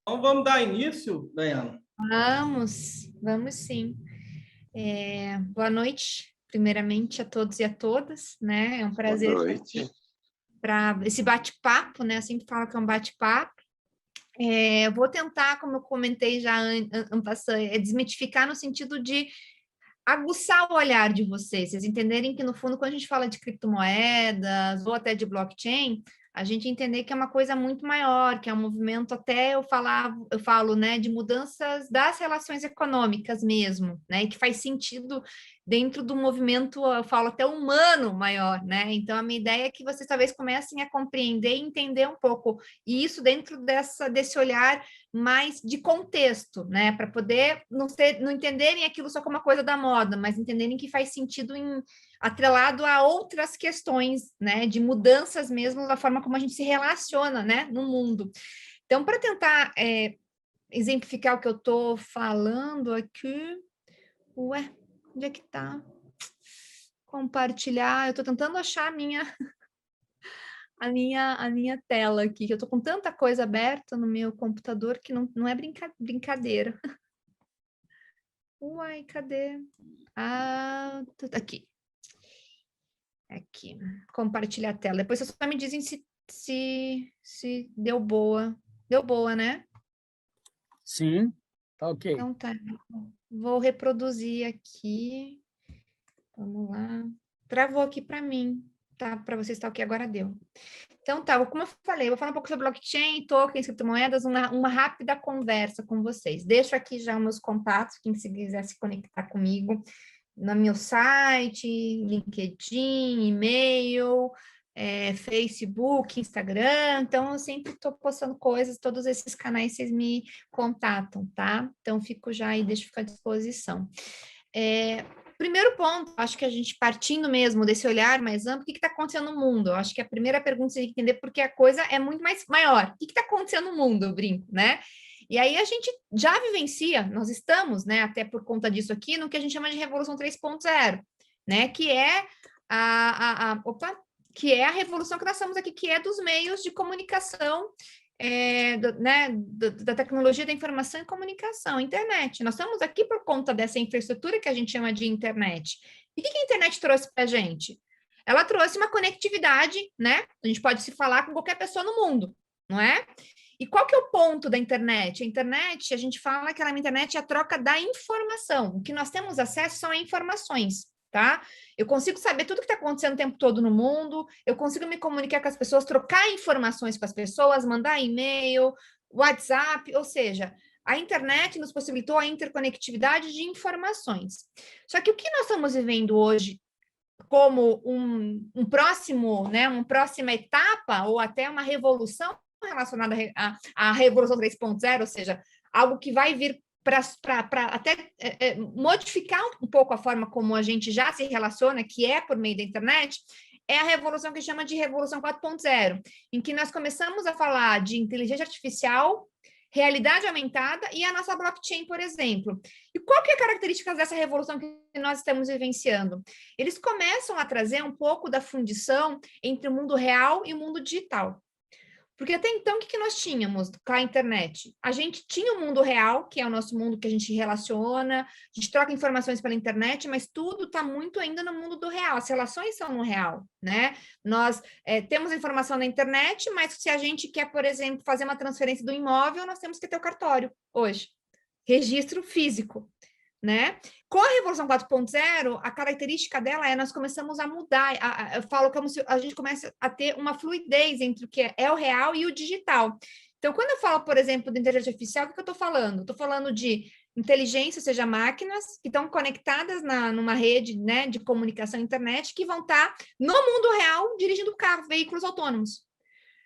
Então, vamos dar início, Dayana? Vamos sim. Boa noite, primeiramente, a todos e a todas, né? É um prazer Boa estar noite. aqui para esse bate-papo, né? Eu sempre falo que é um bate-papo. Eu vou tentar, como eu comentei já desmitificar no sentido de aguçar o olhar de vocês, vocês entenderem que, no fundo, quando a gente fala de criptomoedas ou até de blockchain, a gente entender que é uma coisa muito maior, que é um movimento até eu falo, né, de mudanças das relações econômicas mesmo, né, e que faz sentido dentro do movimento, eu falo até humano maior, né? Então a minha ideia é que vocês talvez comecem a compreender e entender um pouco e isso dentro desse olhar mais de contexto, né? Para poder não entenderem aquilo só como uma coisa da moda, mas entenderem que faz sentido atrelado a outras questões, né? De mudanças mesmo da forma como a gente se relaciona, né? No mundo. Então, para tentar exemplificar o que eu estou falando aqui, onde é que está? Compartilhar. Eu estou tentando achar a minha tela aqui, que eu tô com tanta coisa aberta no meu computador que não é brincadeira. Uai, cadê? Aqui. Aqui. Compartilhar a tela. Depois vocês só me dizem se deu boa. Deu boa, né? Sim, tá ok. Então tá. Vou reproduzir aqui. Vamos lá. Travou aqui para mim. Tá, para vocês está ok, agora deu. Então tá, como eu falei, eu vou falar um pouco sobre blockchain, tokens, criptomoedas, uma rápida conversa com vocês. Deixo aqui já os meus contatos, quem se quiser se conectar comigo, no meu site, LinkedIn, e-mail, Facebook, Instagram, então eu sempre estou postando coisas, todos esses canais vocês me contatam, tá? Então fico já aí, deixo ficar à disposição. Primeiro ponto, acho que a gente partindo mesmo desse olhar mais amplo, o que está acontecendo no mundo? Eu acho que a primeira pergunta você tem que entender porque a coisa é muito mais maior. O que está acontecendo no mundo, eu brinco, né? E aí a gente já vivencia, nós estamos, né, até por conta disso aqui, no que a gente chama de Revolução 3.0, né, que é que é a revolução que nós estamos aqui, que é dos meios de comunicação da tecnologia da informação e comunicação, internet. Nós estamos aqui por conta dessa infraestrutura que a gente chama de internet. E o que a internet trouxe para a gente? Ela trouxe uma conectividade, né? A gente pode se falar com qualquer pessoa no mundo, não é? E qual que é o ponto da internet? A internet, a gente fala que a internet é a troca da informação. O que nós temos acesso são informações, tá? Eu consigo saber tudo que está acontecendo o tempo todo no mundo, eu consigo me comunicar com as pessoas, trocar informações com as pessoas, mandar e-mail, WhatsApp, ou seja, a internet nos possibilitou a interconectividade de informações. Só que o que nós estamos vivendo hoje como um próximo, né, uma próxima etapa, ou até uma revolução relacionada à Revolução 3.0, ou seja, algo que vai vir para até modificar um pouco a forma como a gente já se relaciona, que é por meio da internet, é a revolução que chama de Revolução 4.0, em que nós começamos a falar de inteligência artificial, realidade aumentada e a nossa blockchain, por exemplo. E qual que é a característica dessa revolução que nós estamos vivenciando? Eles começam a trazer um pouco da fundição entre o mundo real e o mundo digital. Porque até então, o que nós tínhamos com a internet? A gente tinha o mundo real, que é o nosso mundo que a gente relaciona, a gente troca informações pela internet, mas tudo está muito ainda no mundo do real, as relações são no real, né? Nós temos informação na internet, mas se a gente quer, por exemplo, fazer uma transferência do imóvel, nós temos que ter o cartório hoje, registro físico, né? Com a Revolução 4.0, a característica dela é nós começamos a mudar, eu falo como se a gente começa a ter uma fluidez entre o que é o real e o digital. Então, quando eu falo, por exemplo, de inteligência artificial, o que eu estou falando? Estou falando de inteligência, ou seja, máquinas que estão conectadas numa rede, né, de comunicação internet, que vão estar no mundo real dirigindo carro, veículos autônomos.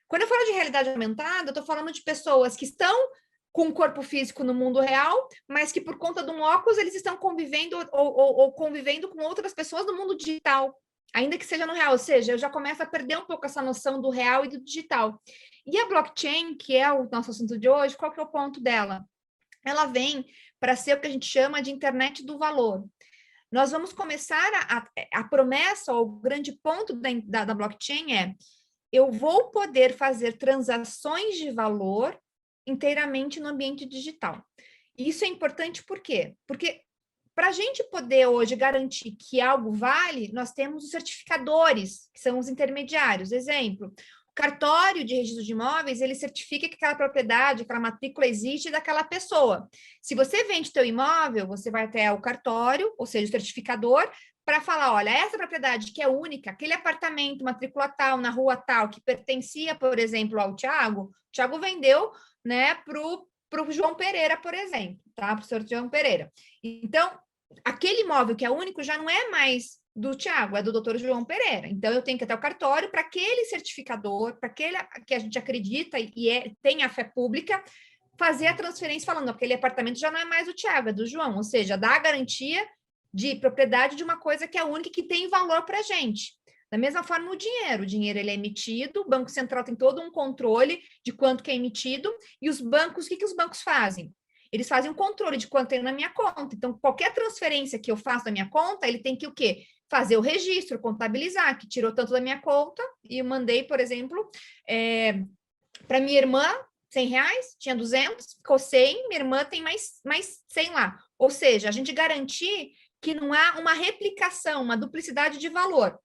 Quando eu falo de realidade aumentada, eu estou falando de pessoas que estão com o corpo físico no mundo real, mas que por conta de um óculos eles estão convivendo ou convivendo com outras pessoas no mundo digital, ainda que seja no real, ou seja, eu já começo a perder um pouco essa noção do real e do digital. E a blockchain, que é o nosso assunto de hoje, qual que é o ponto dela? Ela vem para ser o que a gente chama de internet do valor. Nós vamos começar a promessa, ou o grande ponto da blockchain é eu vou poder fazer transações de valor inteiramente no ambiente digital. E isso é importante por quê? Porque para a gente poder hoje garantir que algo vale, nós temos os certificadores, que são os intermediários. Exemplo, o cartório de registro de imóveis, ele certifica que aquela propriedade, aquela matrícula existe daquela pessoa. Se você vende teu imóvel, você vai até o cartório, ou seja, o certificador, para falar, olha, essa propriedade que é única, aquele apartamento, matrícula tal, na rua tal, que pertencia, por exemplo, ao Tiago, o Tiago vendeu, né, para o João Pereira, por exemplo, tá? Para o senhor João Pereira. Então, aquele imóvel que é único já não é mais do Tiago, é do doutor João Pereira. Então, eu tenho que ir até o cartório para aquele certificador, para aquele que a gente acredita e tem a fé pública, fazer a transferência falando, aquele apartamento já não é mais do Tiago, é do João, ou seja, dá a garantia de propriedade de uma coisa que é única e que tem valor para a gente. Da mesma forma, o dinheiro ele é emitido, o Banco Central tem todo um controle de quanto que é emitido, e os bancos, o que os bancos fazem? Eles fazem um controle de quanto tem na minha conta. Então, qualquer transferência que eu faço da minha conta, ele tem que o quê? Fazer o registro, contabilizar, que tirou tanto da minha conta, e eu mandei, por exemplo, para minha irmã, R$100, tinha 200, ficou 100, minha irmã tem mais 100 lá. Ou seja, a gente garantir que não há uma replicação, uma duplicidade de valor.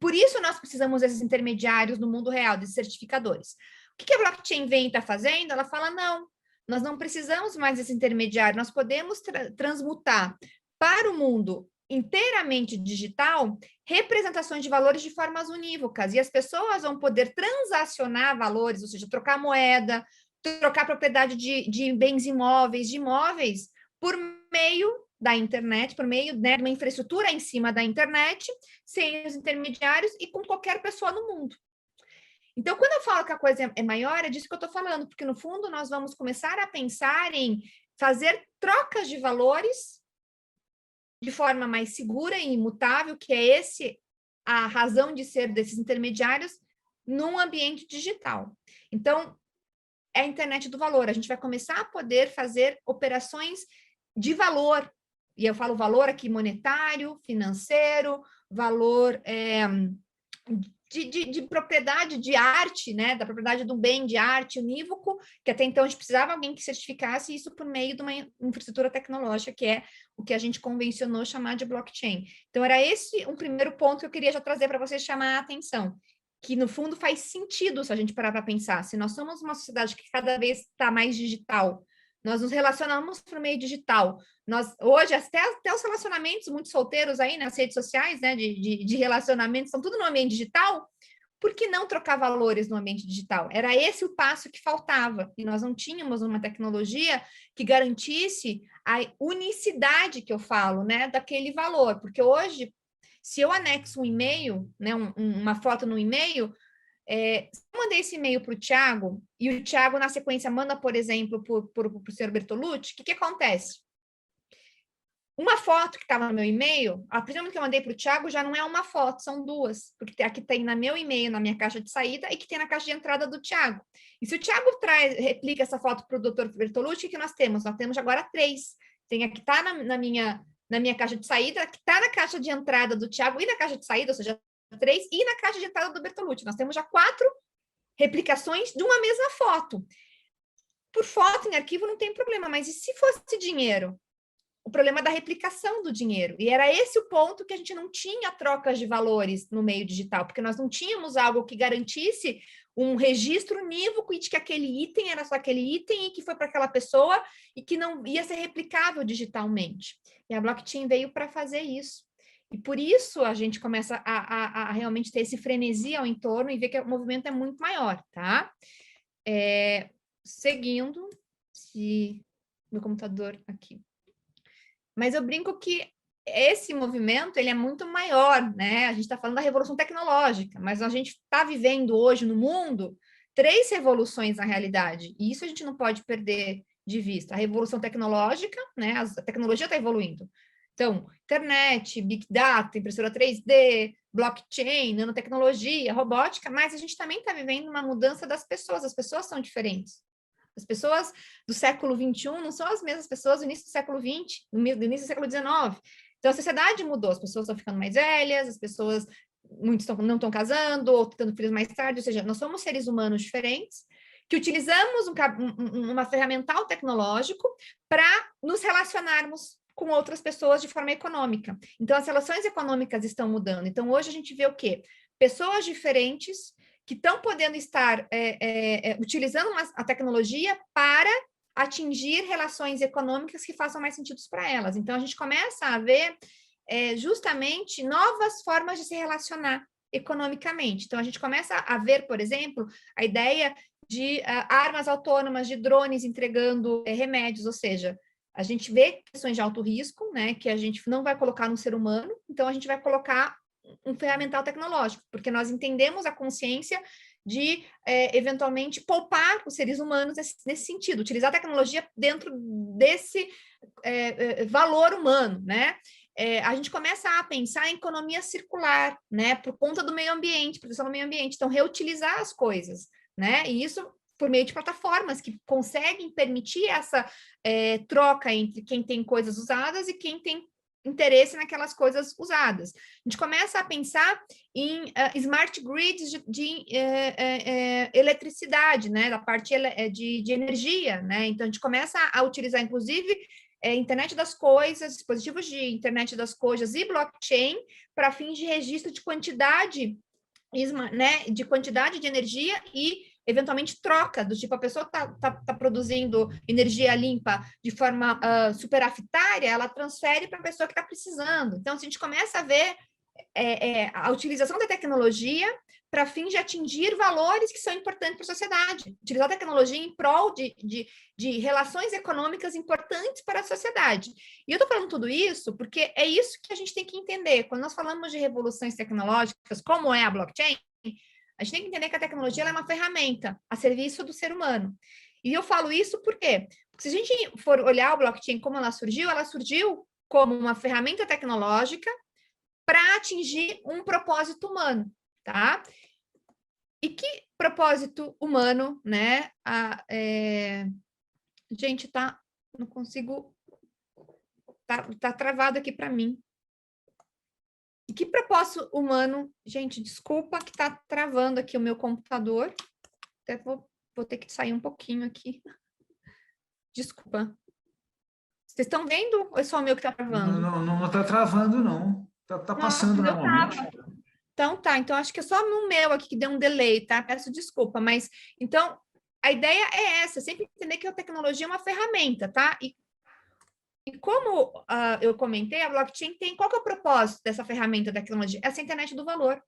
Por isso, nós precisamos desses intermediários no mundo real, desses certificadores. O que a blockchain vem e está fazendo? Ela fala, não, nós não precisamos mais desse intermediário, nós podemos transmutar para o mundo inteiramente digital representações de valores de formas unívocas, e as pessoas vão poder transacionar valores, ou seja, trocar moeda, trocar propriedade de bens imóveis, de imóveis, por meio da internet, por meio, né, de uma infraestrutura em cima da internet, sem os intermediários e com qualquer pessoa no mundo. Então, quando eu falo que a coisa é maior, é disso que eu estou falando, porque no fundo nós vamos começar a pensar em fazer trocas de valores de forma mais segura e imutável, que é a razão de ser desses intermediários, num ambiente digital. Então, é a internet do valor. A gente vai começar a poder fazer operações de valor, e eu falo valor aqui monetário, financeiro, valor de propriedade de arte, né, da propriedade de um bem de arte unívoco, que até então a gente precisava de alguém que certificasse isso por meio de uma infraestrutura tecnológica, que é o que a gente convencionou chamar de blockchain. Então, era esse um primeiro ponto que eu queria já trazer para vocês chamar a atenção, que no fundo faz sentido se a gente parar para pensar. Se nós somos uma sociedade que cada vez está mais digital, nós nos relacionamos por meio digital. Nós, hoje, até os relacionamentos muito solteiros aí nas redes sociais, né, de relacionamentos, são tudo no ambiente digital. Por que não trocar valores no ambiente digital? Era esse o passo que faltava. E nós não tínhamos uma tecnologia que garantisse a unicidade que eu falo, né, daquele valor. Porque hoje, se eu anexo um e-mail, né, uma foto no e-mail, se eu mandei esse e-mail para o Tiago, e o Tiago, na sequência, manda, por exemplo, para o senhor Bertolucci, o que acontece? Uma foto que estava no meu e-mail, a primeira que eu mandei para o Tiago já não é uma foto, são duas, porque aqui tem no meu e-mail, na minha caixa de saída, e que tem na caixa de entrada do Tiago. E se o Tiago replica essa foto para o doutor Bertolucci, o que nós temos? Nós temos agora 3. Tem a que está na minha caixa de saída, que está na caixa de entrada do Tiago e na caixa de saída, ou seja, 3, e na caixa de entrada do Bertolucci. Nós temos já 4 replicações de uma mesma foto. Por foto em arquivo não tem problema, mas e se fosse dinheiro? O problema da replicação do dinheiro. E era esse o ponto que a gente não tinha trocas de valores no meio digital, porque nós não tínhamos algo que garantisse um registro unívoco de que aquele item era só aquele item e que foi para aquela pessoa e que não ia ser replicável digitalmente. E a blockchain veio para fazer isso. E por isso a gente começa a realmente ter esse frenesi ao entorno e ver que o movimento é muito maior, tá? Seguindo, meu computador aqui. Mas eu brinco que esse movimento ele é muito maior, né? A gente está falando da revolução tecnológica, mas a gente está vivendo hoje no mundo 3 revoluções na realidade, e isso a gente não pode perder de vista. A revolução tecnológica, né? A tecnologia está evoluindo. Então, internet, Big Data, impressora 3D, blockchain, nanotecnologia, robótica, mas a gente também está vivendo uma mudança das pessoas, as pessoas são diferentes. As pessoas do século XXI não são as mesmas pessoas do início do século XX, do início do século XIX. Então, a sociedade mudou, as pessoas estão ficando mais velhas, as pessoas, muitos não estão casando, ou tendo filhos mais tarde, ou seja, nós somos seres humanos diferentes, que utilizamos uma ferramental tecnológico para nos relacionarmos com outras pessoas de forma econômica. Então, as relações econômicas estão mudando. Então, hoje a gente vê o quê? Pessoas diferentes que estão podendo estar utilizando a tecnologia para atingir relações econômicas que façam mais sentido para elas. Então, a gente começa a ver justamente novas formas de se relacionar economicamente. Então, a gente começa a ver, por exemplo, a ideia de armas autônomas, de drones entregando remédios, ou seja, a gente vê questões de alto risco, né, que a gente não vai colocar no ser humano, então a gente vai colocar um ferramental tecnológico, porque nós entendemos a consciência de, eventualmente, poupar os seres humanos nesse sentido, utilizar a tecnologia dentro desse valor humano, né? A gente começa a pensar em economia circular, né? Por conta do meio ambiente, proteção do meio ambiente, então reutilizar as coisas, né? E isso por meio de plataformas que conseguem permitir essa troca entre quem tem coisas usadas e quem tem interesse naquelas coisas usadas. A gente começa a pensar em smart grids de eletricidade, né, da parte de energia, né, então a gente começa a utilizar, inclusive, internet das coisas, dispositivos de internet das coisas e blockchain para fins de registro de quantidade, né, de quantidade de energia e eventualmente troca, do tipo, a pessoa está produzindo energia limpa de forma superafitária, ela transfere para a pessoa que está precisando. Então, se a gente começa a ver a utilização da tecnologia para fins de atingir valores que são importantes para a sociedade, utilizar a tecnologia em prol de relações econômicas importantes para a sociedade. E eu estou falando tudo isso porque é isso que a gente tem que entender. Quando nós falamos de revoluções tecnológicas, como é a blockchain, a gente tem que entender que a tecnologia é uma ferramenta a serviço do ser humano. E eu falo isso por quê? Porque se a gente for olhar o blockchain como ela surgiu como uma ferramenta tecnológica para atingir um propósito humano, tá? E que propósito humano, né? Gente, tá... Não consigo... Tá travado aqui para mim. E que propósito humano... Gente, desculpa que tá travando aqui o meu computador. Até vou ter que sair um pouquinho aqui. Desculpa. Vocês estão vendo ou é só o meu que tá travando? Não está travando, não. Tá passando normalmente. Então tá, então acho que é só no meu aqui que deu um delay, tá? Peço desculpa, mas então a ideia é essa, sempre entender que a tecnologia é uma ferramenta, tá? E como eu comentei, a blockchain tem, qual que é o propósito dessa ferramenta da tecnologia? Essa internet do valor.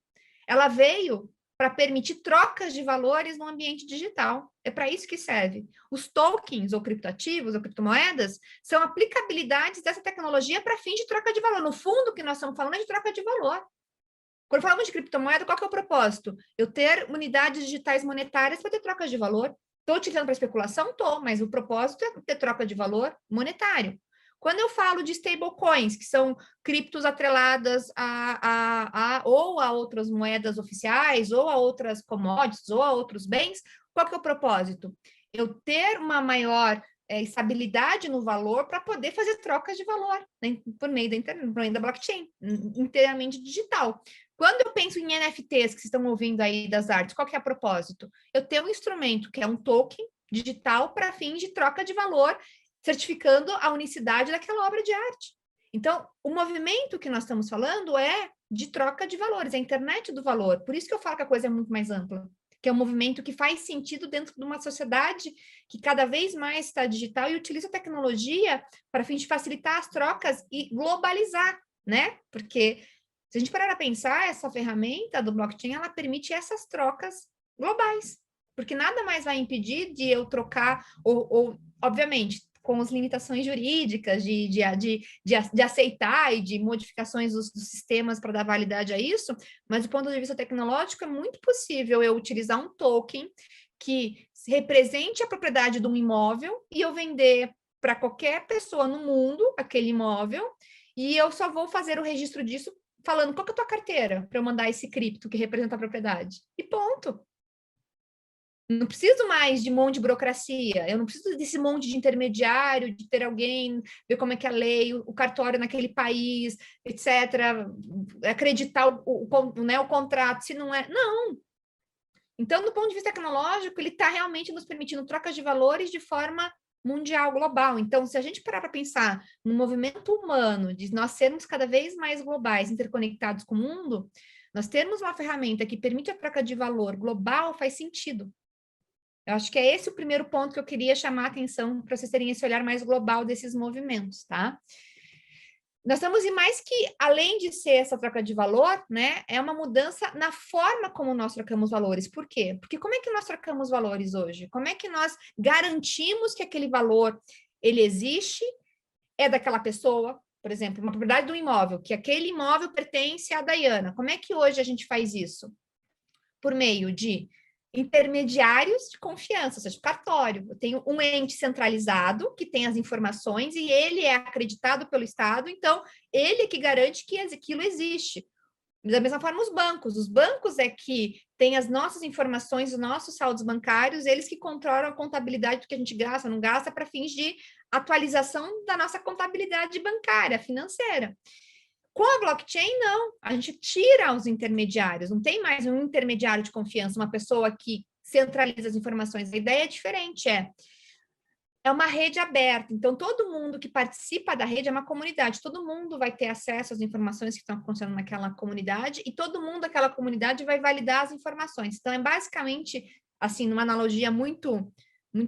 Ela veio para permitir trocas de valores no ambiente digital. É para isso que serve. Os tokens, ou criptoativos, ou criptomoedas, são aplicabilidades dessa tecnologia para fins de troca de valor. No fundo, o que nós estamos falando é de troca de valor. Quando falamos de criptomoeda, qual que é o propósito? Eu ter unidades digitais monetárias para ter trocas de valor. Estou utilizando para especulação? Estou, mas o propósito é ter troca de valor monetário. Quando eu falo de stablecoins, que são criptos atreladas ou a outras moedas oficiais, ou a outras commodities, ou a outros bens, qual que é o propósito? Eu ter uma maior estabilidade no valor para poder fazer trocas de valor, né, por meio da internet, por meio da blockchain, inteiramente digital. Quando eu penso em NFTs, que vocês estão ouvindo aí das artes, qual que é o propósito? Eu tenho um instrumento, que é um token digital para fins de troca de valor, certificando a unicidade daquela obra de arte. Então, o movimento que nós estamos falando é de troca de valores, é a internet do valor. Por isso que eu falo que a coisa é muito mais ampla, que é um movimento que faz sentido dentro de uma sociedade que cada vez mais está digital e utiliza a tecnologia para fim de facilitar as trocas e globalizar, né? Porque se a gente parar a pensar, essa ferramenta do blockchain, ela permite essas trocas globais, porque nada mais vai impedir de eu trocar, ou obviamente, com as limitações jurídicas de aceitar e de modificações dos sistemas para dar validade a isso, mas do ponto de vista tecnológico é muito possível eu utilizar um token que represente a propriedade de um imóvel e eu vender para qualquer pessoa no mundo aquele imóvel e eu só vou fazer o registro disso falando qual que é a tua carteira para eu mandar esse cripto que representa a propriedade. E ponto. Não preciso mais de um monte de burocracia, eu não preciso desse monte de intermediário, de ter alguém, ver como é que é a lei, o cartório naquele país, etc., acreditar o contrato, se não é... Não! Então, do ponto de vista tecnológico, ele está realmente nos permitindo trocas de valores de forma mundial, global. Então, se a gente parar para pensar no movimento humano, de nós sermos cada vez mais globais, interconectados com o mundo, nós termos uma ferramenta que permite a troca de valor global faz sentido. Eu acho que é esse o primeiro ponto que eu queria chamar a atenção para vocês terem esse olhar mais global desses movimentos, tá? Nós estamos em mais que, além de ser essa troca de valor, né, é uma mudança na forma como nós trocamos valores. Por quê? Porque como é que nós trocamos valores hoje? Como é que nós garantimos que aquele valor, ele existe, é daquela pessoa, por exemplo, uma propriedade de um imóvel, que aquele imóvel pertence à Daiana. Como é que hoje a gente faz isso? Por meio de intermediários de confiança, ou seja, cartório. Eu tenho um ente centralizado que tem as informações e ele é acreditado pelo Estado, então ele é que garante que aquilo existe. Da mesma forma, os bancos é que têm as nossas informações, os nossos saldos bancários, eles que controlam a contabilidade do que a gente gasta, não gasta, para fins de atualização da nossa contabilidade bancária, financeira. Com a blockchain, não. A gente tira os intermediários. Não tem mais um intermediário de confiança, uma pessoa que centraliza as informações. A ideia é diferente, é uma rede aberta. Então, todo mundo que participa da rede é uma comunidade. Todo mundo vai ter acesso às informações que estão acontecendo naquela comunidade e todo mundo daquela comunidade vai validar as informações. Então, é basicamente, assim, numa analogia muito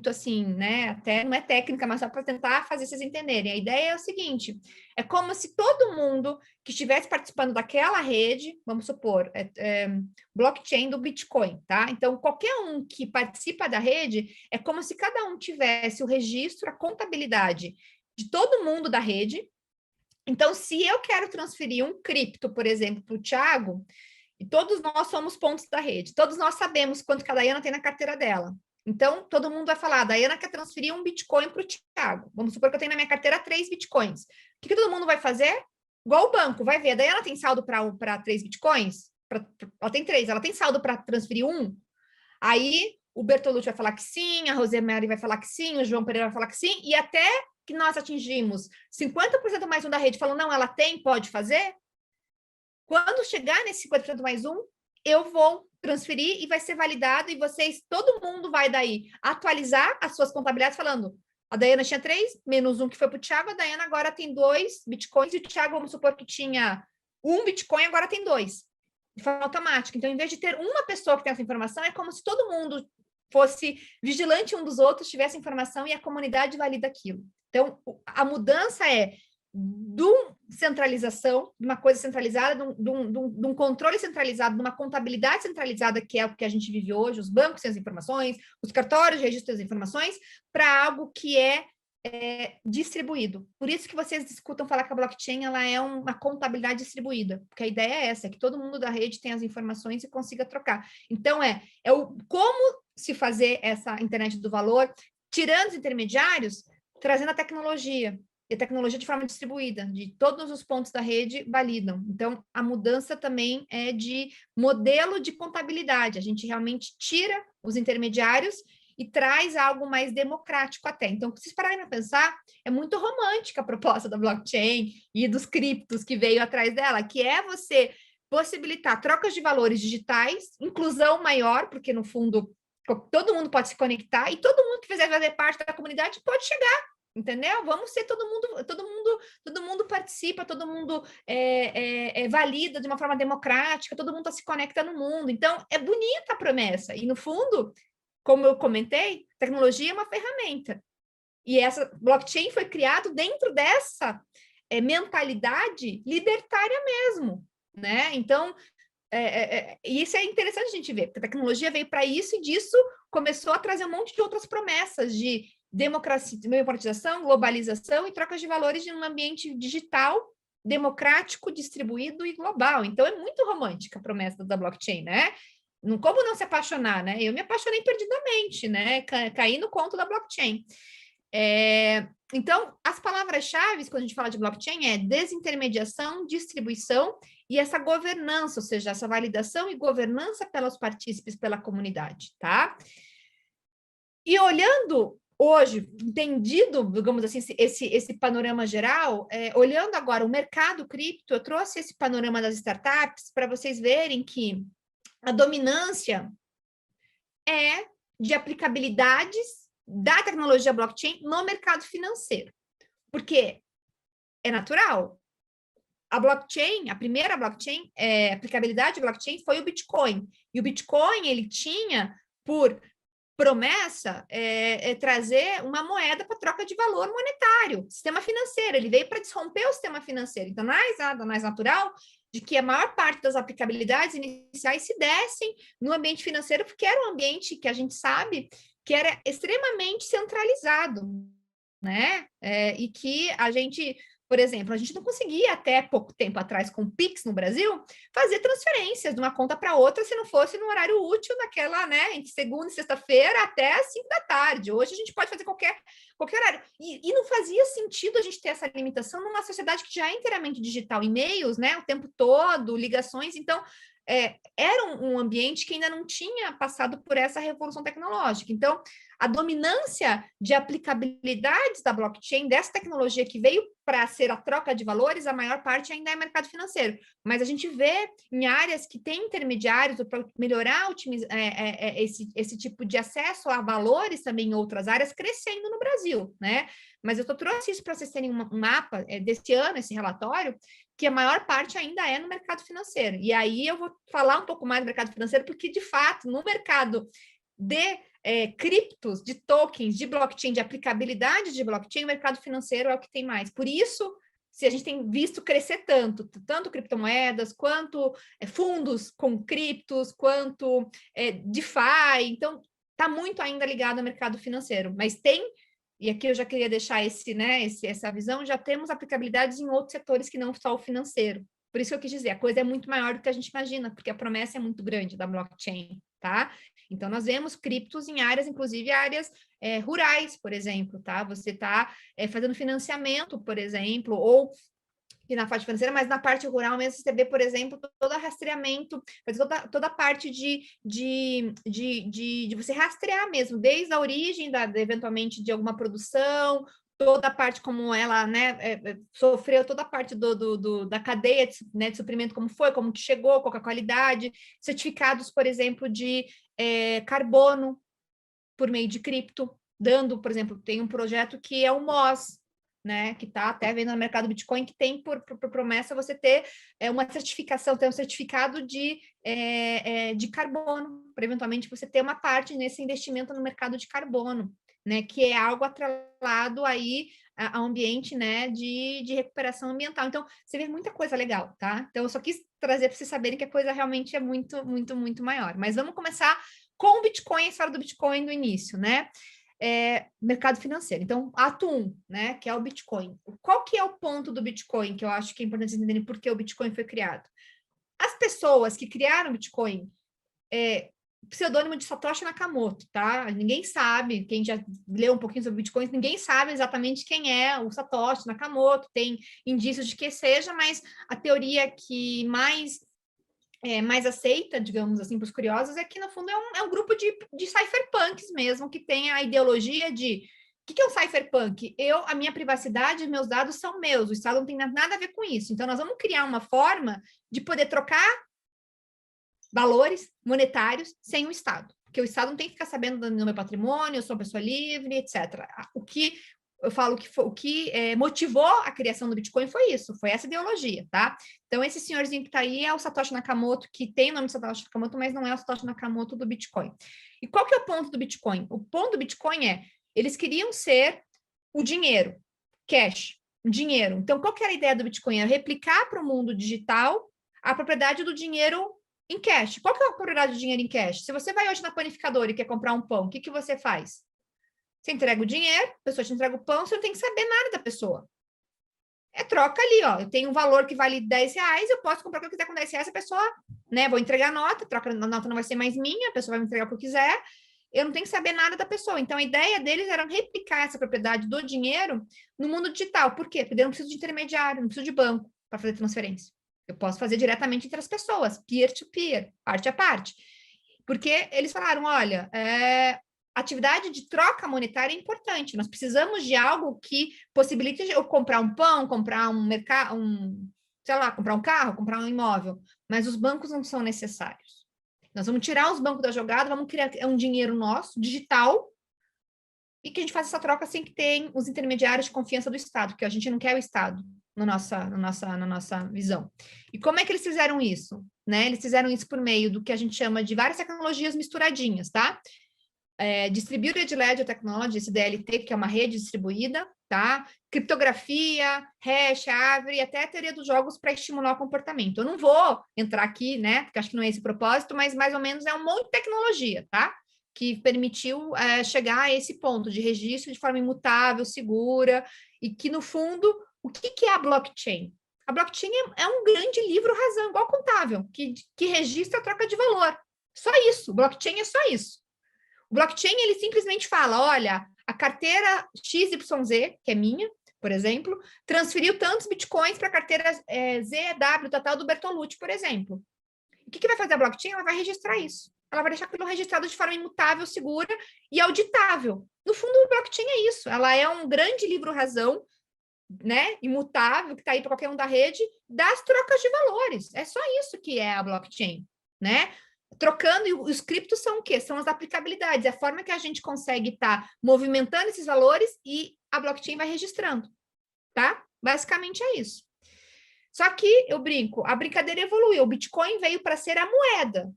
assim, né? Até não é técnica, mas só para tentar fazer vocês entenderem. A ideia é o seguinte: é como se todo mundo que estivesse participando daquela rede, vamos supor, blockchain do Bitcoin, tá? Então, qualquer um que participa da rede, é como se cada um tivesse o registro, a contabilidade de todo mundo da rede. Então, se eu quero transferir um cripto, por exemplo, para o Thiago, e todos nós somos pontos da rede, todos nós sabemos quanto que a Daiana tem na carteira dela. Então, todo mundo vai falar, a Daiana quer transferir um Bitcoin para o Thiago. Vamos supor que eu tenho na minha carteira 3 Bitcoins. O que todo mundo vai fazer? Igual o banco, vai ver. A Daiana tem saldo para 3 Bitcoins? Ela tem 3, ela tem saldo para transferir 1? Aí, o Bertolucci vai falar que sim, a Rosemary vai falar que sim, o João Pereira vai falar que sim, e até que nós atingimos 50% mais um da rede, falando, não, ela tem, pode fazer. Quando chegar nesse 50% mais um, eu vou transferir e vai ser validado e vocês, todo mundo vai daí atualizar as suas contabilidades falando, a Daiana tinha 3, menos 1 que foi para o Thiago, a Daiana agora tem 2 Bitcoins e o Thiago, vamos supor que tinha 1 Bitcoin, agora tem 2, de forma automática. Então, em vez de ter uma pessoa que tem essa informação, é como se todo mundo fosse vigilante um dos outros, tivesse informação e a comunidade valida aquilo. Então, a mudança é de centralização, de uma coisa centralizada, de um controle centralizado, de uma contabilidade centralizada, que é o que a gente vive hoje, os bancos têm as informações, os cartórios registram as informações, para algo que é distribuído. Por isso que vocês escutam falar que a blockchain ela é uma contabilidade distribuída, porque a ideia é essa, é que todo mundo da rede tem as informações e consiga trocar. Então, como se fazer essa internet do valor, tirando os intermediários, trazendo a tecnologia, e a tecnologia de forma distribuída, de todos os pontos da rede validam. Então, a mudança também é de modelo de contabilidade. A gente realmente tira os intermediários e traz algo mais democrático até. Então, se vocês pararem para pensar, é muito romântica a proposta da blockchain e dos criptos que veio atrás dela, que é você possibilitar trocas de valores digitais, inclusão maior, porque, no fundo, todo mundo pode se conectar e todo mundo que fizer fazer parte da comunidade pode chegar. Entendeu? Vamos ser todo mundo participa, todo mundo valida de uma forma democrática, todo mundo se conecta no mundo. Então, é bonita a promessa. E, no fundo, como eu comentei, tecnologia é uma ferramenta. E essa blockchain foi criado dentro dessa mentalidade libertária mesmo, né? Então, isso é interessante a gente ver, porque a tecnologia veio para isso e disso começou a trazer um monte de outras promessas de democratização, globalização e trocas de valores em um ambiente digital, democrático, distribuído e global. Então, é muito romântica a promessa da blockchain, né? Como não se apaixonar, né? Eu me apaixonei perdidamente, né? Caí no conto da blockchain. Então, as palavras-chave, quando a gente fala de blockchain, é desintermediação, distribuição e essa governança, ou seja, essa validação e governança pelos partícipes, pela comunidade, tá? E olhando hoje, entendido, digamos assim, esse panorama geral, olhando agora o mercado cripto, eu trouxe esse panorama das startups para vocês verem que a dominância é de aplicabilidades da tecnologia blockchain no mercado financeiro. Porque é natural. A blockchain, a primeira blockchain, aplicabilidade de blockchain foi o Bitcoin. E o Bitcoin, ele tinha por promessa trazer uma moeda para troca de valor monetário, sistema financeiro. Ele veio para desromper o sistema financeiro. Então, nada mais natural de que a maior parte das aplicabilidades iniciais se dessem no ambiente financeiro, porque era um ambiente que a gente sabe que era extremamente centralizado, né? E que a gente, por exemplo, a gente não conseguia até pouco tempo atrás com o Pix no Brasil fazer transferências de uma conta para outra se não fosse no horário útil naquela, né, entre segunda e sexta-feira até às 5 da tarde. Hoje a gente pode fazer qualquer horário. E não fazia sentido a gente ter essa limitação numa sociedade que já é inteiramente digital, e-mails, né, o tempo todo, ligações, então era um ambiente que ainda não tinha passado por essa revolução tecnológica. Então, a dominância de aplicabilidades da blockchain, dessa tecnologia que veio para ser a troca de valores, a maior parte ainda é mercado financeiro. Mas a gente vê em áreas que têm intermediários para melhorar esse tipo de acesso a valores também em outras áreas, crescendo no Brasil, né? Mas eu trouxe isso para vocês terem um mapa desse ano, esse relatório, que a maior parte ainda é no mercado financeiro. E aí eu vou falar um pouco mais do mercado financeiro, porque, de fato, no mercado de criptos, de tokens, de blockchain, de aplicabilidade de blockchain, o mercado financeiro é o que tem mais. Por isso, se a gente tem visto crescer tanto criptomoedas, quanto fundos com criptos, quanto DeFi, então está muito ainda ligado ao mercado financeiro, mas tem. E aqui eu já queria deixar essa visão, já temos aplicabilidades em outros setores que não só o financeiro. Por isso que eu quis dizer, a coisa é muito maior do que a gente imagina, porque a promessa é muito grande da blockchain, tá? Então, nós vemos criptos em áreas, inclusive áreas rurais, por exemplo, tá? Você está fazendo financiamento, por exemplo, ou e na parte financeira, mas na parte rural mesmo, você vê, por exemplo, todo o rastreamento, toda a parte de você rastrear mesmo, desde a origem, eventualmente, de alguma produção, toda a parte como ela, né, sofreu, toda a parte da cadeia de suprimento, como foi, como que chegou, qual que é a qualidade, certificados, por exemplo, de carbono, por meio de cripto, dando, por exemplo, tem um projeto que é o MOS, né, que está até vendo no mercado Bitcoin, que tem por promessa você ter uma certificação, ter um certificado de carbono, para eventualmente você ter uma parte nesse investimento no mercado de carbono, né, que é algo atrelado aí ao ambiente, né, de recuperação ambiental. Então, você vê muita coisa legal, tá? Então, eu só quis trazer para vocês saberem que a coisa realmente é muito, muito, muito maior. Mas vamos começar com o Bitcoin, a história do Bitcoin do início, né? Mercado financeiro. Então, ato 1, né, que é o Bitcoin. Qual que é o ponto do Bitcoin, que eu acho que é importante vocês entenderem por que o Bitcoin foi criado? As pessoas que criaram o Bitcoin, pseudônimo de Satoshi Nakamoto, tá? Ninguém sabe, quem já leu um pouquinho sobre Bitcoin, ninguém sabe exatamente quem é o Satoshi Nakamoto, tem indícios de que seja, mas a teoria que mais aceita, digamos assim, para os curiosos, é que, no fundo, é um grupo de cypherpunks mesmo, que tem a ideologia de... O que é um cypherpunk? A minha privacidade, meus dados são meus, o Estado não tem nada a ver com isso. Então, nós vamos criar uma forma de poder trocar valores monetários sem o Estado. Porque o Estado não tem que ficar sabendo do meu patrimônio, eu sou uma pessoa livre, etc. Eu falo que o que motivou a criação do Bitcoin foi isso, foi essa ideologia, tá? Então, esse senhorzinho que está aí é o Satoshi Nakamoto, que tem o nome de Satoshi Nakamoto, mas não é o Satoshi Nakamoto do Bitcoin. E qual que é o ponto do Bitcoin? O ponto do Bitcoin eles queriam ser o dinheiro, cash, o dinheiro. Então, qual que era a ideia do Bitcoin? É replicar para o mundo digital a propriedade do dinheiro em cash. Qual que é a propriedade do dinheiro em cash? Se você vai hoje na panificadora e quer comprar um pão, o que você faz? Você entrega o dinheiro, a pessoa te entrega o pão, você não tem que saber nada da pessoa. Troca ali, ó. Eu tenho um valor que vale R$10, eu posso comprar o que eu quiser com R$10, a pessoa, né? Vou entregar a nota, a nota não vai ser mais minha, a pessoa vai me entregar o que eu quiser, eu não tenho que saber nada da pessoa. Então, a ideia deles era replicar essa propriedade do dinheiro no mundo digital. Por quê? Porque eu não preciso de intermediário, não preciso de banco para fazer transferência. Eu posso fazer diretamente entre as pessoas, peer-to-peer, parte a parte. Porque eles falaram, olha, atividade de troca monetária é importante. Nós precisamos de algo que possibilite eu comprar um pão, comprar um mercado, sei lá, comprar um carro, comprar um imóvel. Mas os bancos não são necessários. Nós vamos tirar os bancos da jogada, vamos criar um dinheiro nosso, digital, e que a gente faça essa troca sem que tenha os intermediários de confiança do Estado, porque a gente não quer o Estado na nossa visão. E como é que eles fizeram isso? Né? Eles fizeram isso por meio do que a gente chama de várias tecnologias misturadinhas, tá? Distributed Ledger Technology, esse DLT, que é uma rede distribuída, tá? Criptografia, hash, árvore, até a teoria dos jogos para estimular o comportamento. Eu não vou entrar aqui, né? Porque acho que não é esse o propósito, mas mais ou menos é um monte de tecnologia, tá? Que permitiu chegar a esse ponto de registro de forma imutável, segura, e que, no fundo, o que é a blockchain? A blockchain é um grande livro-razão, igual contável, que registra a troca de valor. Só isso, o blockchain é só isso. O blockchain, ele simplesmente fala, olha, a carteira XYZ, que é minha, por exemplo, transferiu tantos bitcoins para a carteira ZW, total do Bertolucci, por exemplo. O que vai fazer a blockchain? Ela vai registrar isso. Ela vai deixar aquilo registrado de forma imutável, segura e auditável. No fundo, o blockchain é isso. Ela é um grande livro-razão, né, imutável, que está aí para qualquer um da rede, das trocas de valores. É só isso que é a blockchain, né? Trocando, e os criptos são o quê? São as aplicabilidades, é a forma que a gente consegue estar movimentando esses valores e a blockchain vai registrando, tá? Basicamente é isso. Só que, eu brinco, a brincadeira evoluiu, o Bitcoin veio para ser a moeda,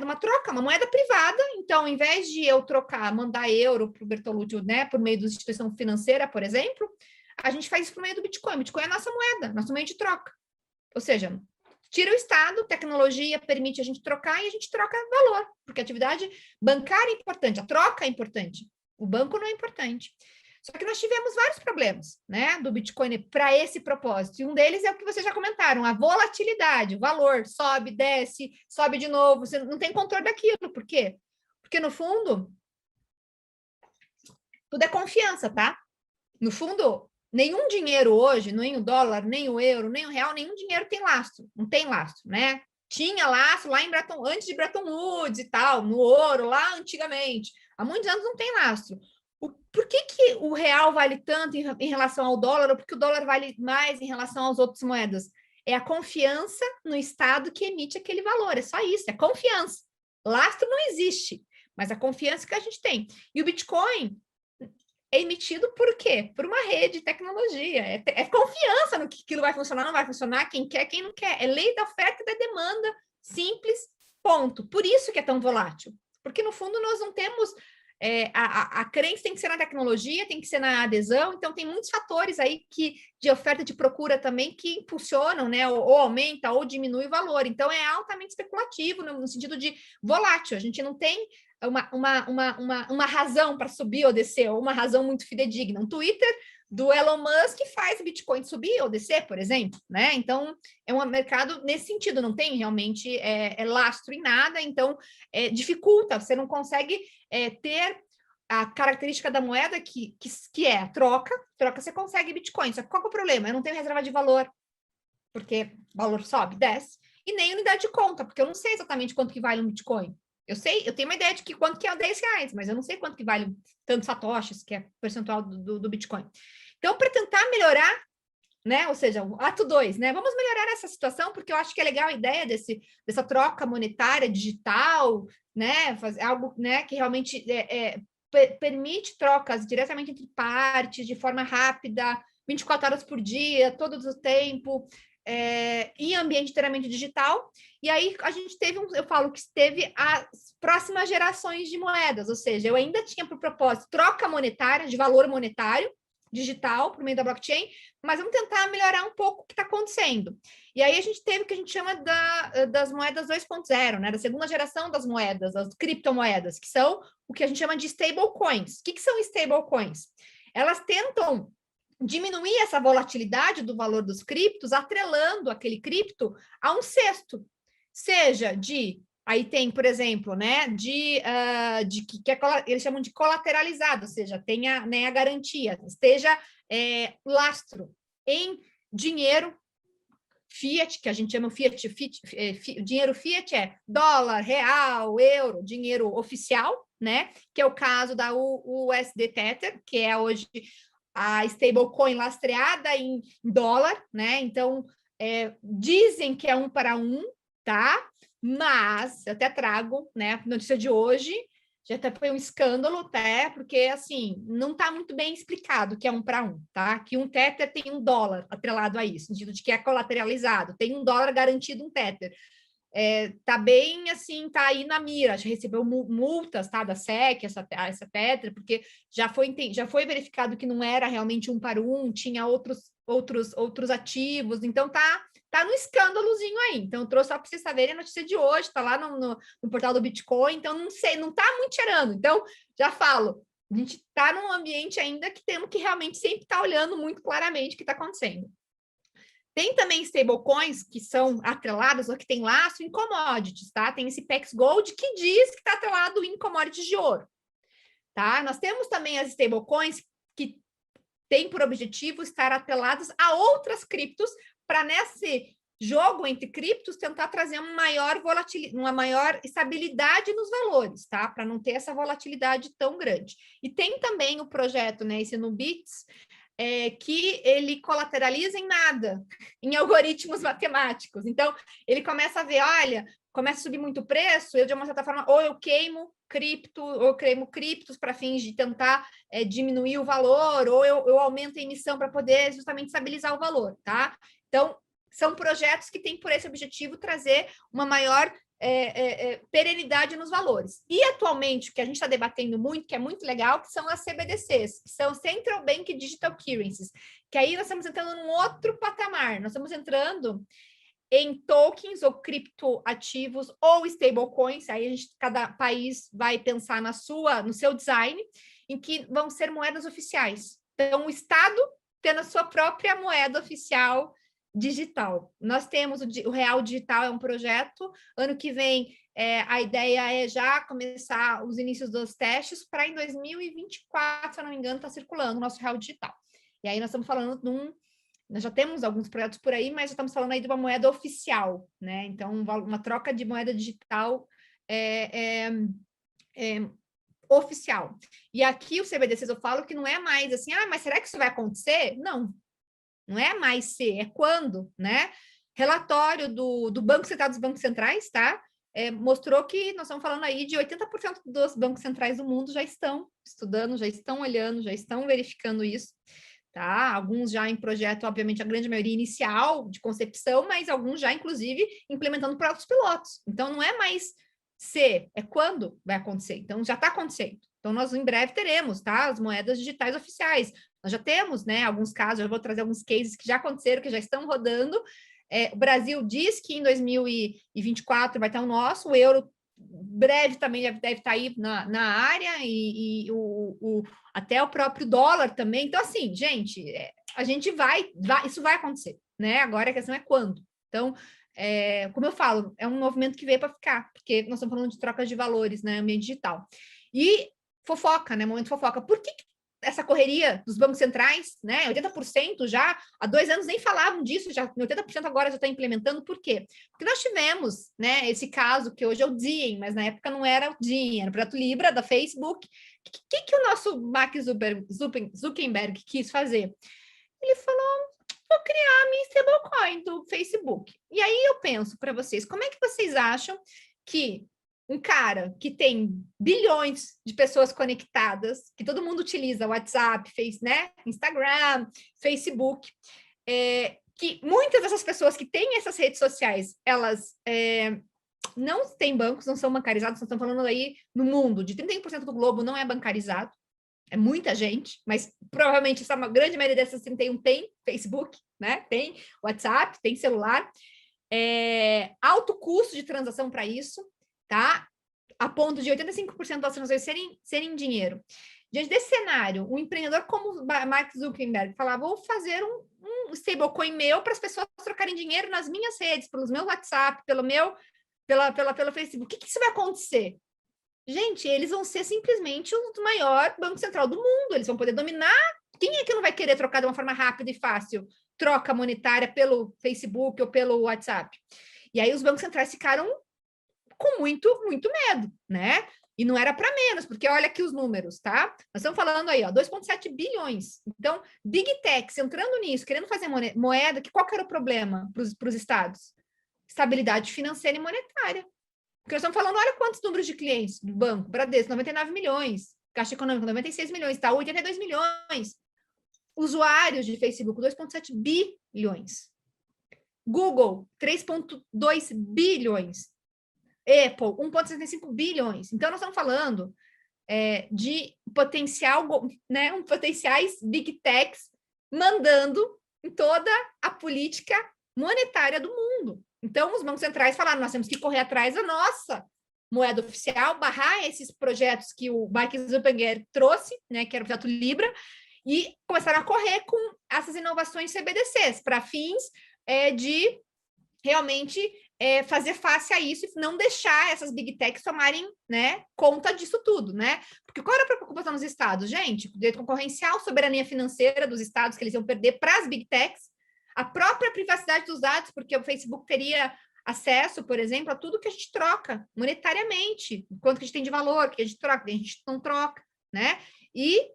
uma troca, uma moeda privada, então, ao invés de eu trocar, mandar euro para o Bertolucci, né, por meio da instituição financeira, por exemplo, a gente faz isso por meio do Bitcoin. Bitcoin é a nossa moeda, nosso meio de troca. Ou seja, tira o Estado, tecnologia permite a gente trocar e a gente troca valor, porque a atividade bancária é importante, a troca é importante, o banco não é importante. Só que nós tivemos vários problemas, né, do Bitcoin para esse propósito, e um deles é o que vocês já comentaram, a volatilidade, o valor sobe, desce, sobe de novo, você não tem controle daquilo. Por quê? Porque, no fundo, tudo é confiança, tá? No fundo, nenhum dinheiro hoje, nem o dólar, nem o euro, nem o real, nenhum dinheiro tem lastro, não tem lastro, né? Tinha lastro lá antes de Bretton Woods e tal, no ouro, lá antigamente. Há muitos anos não tem lastro. Por que o real vale tanto em relação ao dólar, ou porque o dólar vale mais em relação às outras moedas? É a confiança no Estado que emite aquele valor, é só isso, é confiança. Lastro não existe, mas a confiança que a gente tem. E o Bitcoin é emitido por quê? Por uma rede de tecnologia. É confiança no que aquilo vai funcionar, não vai funcionar, quem quer, quem não quer. É lei da oferta e da demanda, simples, ponto. Por isso que é tão volátil. Porque, no fundo, nós não temos... a crença tem que ser na tecnologia, tem que ser na adesão, então tem muitos fatores aí de oferta e de procura também que impulsionam, né? Ou aumenta ou diminui o valor. Então, é altamente especulativo no sentido de volátil. A gente não tem uma razão para subir ou descer, ou uma razão muito fidedigna. Um Twitter do Elon Musk faz Bitcoin subir ou descer, por exemplo, né? Então, é um mercado nesse sentido, não tem realmente lastro em nada, então dificulta, você não consegue ter a característica da moeda que é a troca você consegue Bitcoin, só que qual que é o problema? Eu não tenho reserva de valor, porque o valor sobe, desce, e nem unidade de conta, porque eu não sei exatamente quanto que vale um Bitcoin. Eu tenho uma ideia de quanto que é R$10, mas eu não sei quanto que vale tantos satoshis, que é o percentual do Bitcoin. Então, para tentar melhorar, né, ou seja, o ato 2, né, vamos melhorar essa situação, porque eu acho que é legal a ideia dessa troca monetária digital, né, fazer algo, né, que realmente permite trocas diretamente entre partes, de forma rápida, 24 horas por dia, todo o tempo, em ambiente inteiramente digital. E aí a gente eu falo que teve as próximas gerações de moedas, ou seja, eu ainda tinha por propósito troca monetária, de valor monetário, digital, por meio da blockchain, mas vamos tentar melhorar um pouco o que está acontecendo. E aí a gente teve o que a gente chama das moedas 2.0, né? Da segunda geração das moedas, das criptomoedas, que são o que a gente chama de stablecoins. O que são stablecoins? Elas tentam diminuir essa volatilidade do valor dos criptos, atrelando aquele cripto a um cesto, seja aí tem, por exemplo, né, eles chamam de colateralizado, ou seja, tenha, né, a garantia, esteja lastro em dinheiro fiat, que a gente chama dinheiro fiat é dólar, real, euro, dinheiro oficial, né, que é o caso da USD Tether, que é hoje a stablecoin lastreada em dólar, né? Então, dizem que é 1 para 1, tá? Mas eu até trago, né, a notícia de hoje, já até foi um escândalo, até, porque, assim, não está muito bem explicado que é 1 para 1, tá? Que um Tether tem $1 atrelado a isso, no sentido de que é colateralizado, tem $1 garantido um Tether. Tá bem, assim, tá aí na mira, já recebeu multas, tá, da SEC, essa Tether, porque já foi verificado que não era realmente 1 para 1, tinha outros ativos, então tá no escândalozinho aí. Então, eu trouxe só para vocês saberem a notícia de hoje, tá lá no portal do Bitcoin, então não sei, não tá muito cheirando. Então, já falo, a gente está num ambiente ainda que temos que realmente sempre estar olhando muito claramente o que está acontecendo. Tem também stablecoins que são atreladas ou que tem laço em commodities, tá? Tem esse PEX Gold que diz que está atrelado em commodities de ouro, tá? Nós temos também as stablecoins que têm por objetivo estar atreladas a outras criptos para nesse jogo entre criptos tentar trazer uma maior estabilidade nos valores, tá? Para não ter essa volatilidade tão grande. E tem também o projeto, né, esse Nubits, que ele colateraliza em nada, em algoritmos matemáticos. Então, ele começa a ver, olha, começa a subir muito o preço, eu, de uma certa forma, ou eu queimo criptos para fins de tentar diminuir o valor, ou eu aumento a emissão para poder justamente estabilizar o valor, tá? Então, são projetos que têm por esse objetivo trazer uma maior perenidade nos valores. E, atualmente, o que a gente está debatendo muito, que é muito legal, que são as CBDCs, que são Central Bank Digital Currencies, que aí nós estamos entrando num outro patamar, nós estamos entrando em tokens ou criptoativos ou stablecoins, aí cada país vai pensar no seu design, em que vão ser moedas oficiais. Então, o Estado tendo a sua própria moeda oficial digital. Nós temos o Real Digital, é um projeto. Ano que vem, a ideia é já começar os inícios dos testes para em 2024, se eu não me engano, está circulando o nosso Real Digital. E aí nós estamos falando nós já temos alguns projetos por aí, mas já estamos falando aí de uma moeda oficial, né? Então, uma troca de moeda digital oficial. E aqui o CBDCs eu falo que não é mais assim, mas será que isso vai acontecer? Não é mais se, é quando, né? Relatório do Banco Central dos Bancos Centrais, tá? Mostrou que nós estamos falando aí de 80% dos bancos centrais do mundo já estão estudando, já estão olhando, já estão verificando isso, tá? Alguns já em projeto, obviamente, a grande maioria inicial de concepção, mas alguns já, inclusive, implementando para outros pilotos. Então, não é mais se, é quando vai acontecer. Então, já está acontecendo. Então, nós em breve teremos, tá? As moedas digitais oficiais. Nós já temos, né, alguns casos, eu vou trazer alguns cases que já aconteceram, que já estão rodando. O Brasil diz que em 2024 vai estar o nosso, o euro breve também deve estar aí na área, e até o próprio dólar também. Então, assim, gente, a gente isso vai acontecer, né? Agora a questão é quando. Então, como eu falo, é um movimento que veio para ficar, porque nós estamos falando de troca de valores, né, ambiente digital. E fofoca, né? Momento fofoca. Por que essa correria dos bancos centrais, né? 80% já, há 2 anos nem falavam disso, já 80% agora já está implementando. Por quê? Porque nós tivemos, né, esse caso que hoje é o Diem, mas na época não era o Diem, era o projeto Libra da Facebook. O que o nosso Mark Zuckerberg quis fazer? Ele falou: vou criar a minha stablecoin do Facebook. E aí eu penso para vocês, como é que vocês acham que um cara que tem bilhões de pessoas conectadas, que todo mundo utiliza WhatsApp, né? Instagram, Facebook, que muitas dessas pessoas que têm essas redes sociais, elas não têm bancos, não são bancarizados, nós estamos falando aí no mundo, de 31% do globo não é bancarizado, é muita gente, mas provavelmente essa grande maioria dessas 31 tem Facebook, né? Tem WhatsApp, tem celular, alto custo de transação para isso, tá? A ponto de 85% das transações serem em dinheiro. Diante desse cenário, um empreendedor como Mark Zuckerberg falava: vou fazer um stablecoin meu para as pessoas trocarem dinheiro nas minhas redes, pelos meus WhatsApp, pelo Facebook. O que isso vai acontecer? Gente, eles vão ser simplesmente o maior banco central do mundo. Eles vão poder dominar. Quem é que não vai querer trocar de uma forma rápida e fácil troca monetária pelo Facebook ou pelo WhatsApp? E aí os bancos centrais ficaram com muito, muito medo, né? E não era para menos, porque olha aqui os números, tá? Nós estamos falando aí, ó, 2,7 bilhões. Então, Big Techs entrando nisso, querendo fazer moeda, qual que era o problema para os estados? Estabilidade financeira e monetária. Porque nós estamos falando, olha quantos números de clientes do banco. Bradesco, 99 milhões. Caixa Econômica, 96 milhões. Itaú, 82 milhões. Usuários de Facebook, 2,7 bilhões. Google, 3,2 bilhões. Apple, 1,75 bilhões. Então, nós estamos falando de potencial, né, potenciais big techs mandando em toda a política monetária do mundo. Então, os bancos centrais falaram, nós temos que correr atrás da nossa moeda oficial, barrar esses projetos que o Mark Zuckerberg trouxe, né, que era o projeto Libra, e começaram a correr com essas inovações CBDCs para fins de realmente fazer face a isso e não deixar essas big techs tomarem, né, conta disso tudo, né? Porque qual era a preocupação dos estados? Gente, direito concorrencial, soberania financeira dos estados que eles iam perder para as big techs, a própria privacidade dos dados, porque o Facebook teria acesso, por exemplo, a tudo que a gente troca monetariamente, quanto que a gente tem de valor, que a gente troca, que a gente não troca, né? E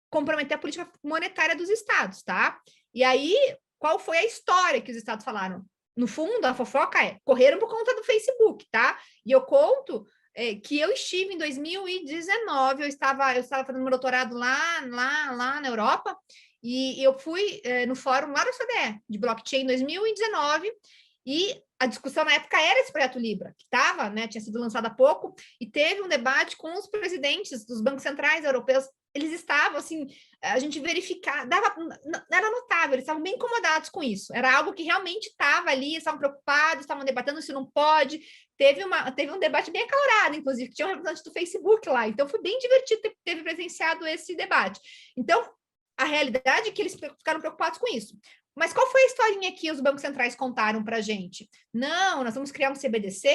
comprometer a política monetária dos estados, tá? E aí, qual foi a história que os estados falaram? No fundo, a fofoca correram por conta do Facebook, tá? E eu conto que eu estive em 2019, eu estava fazendo meu doutorado lá na Europa, e eu fui no fórum lá da OCDE, de blockchain, em 2019, e a discussão na época era esse projeto Libra, que estava, né, tinha sido lançado há pouco, e teve um debate com os presidentes dos bancos centrais europeus. Eles estavam, assim, a gente verificava, era notável, eles estavam bem incomodados com isso, era algo que realmente estava ali, estavam preocupados, estavam debatendo se não pode, teve um debate bem acalorado, inclusive, tinha um representante do Facebook lá, então foi bem divertido ter presenciado esse debate. Então, a realidade é que eles ficaram preocupados com isso. Mas qual foi a historinha que os bancos centrais contaram para a gente? Não, nós vamos criar um CBDC,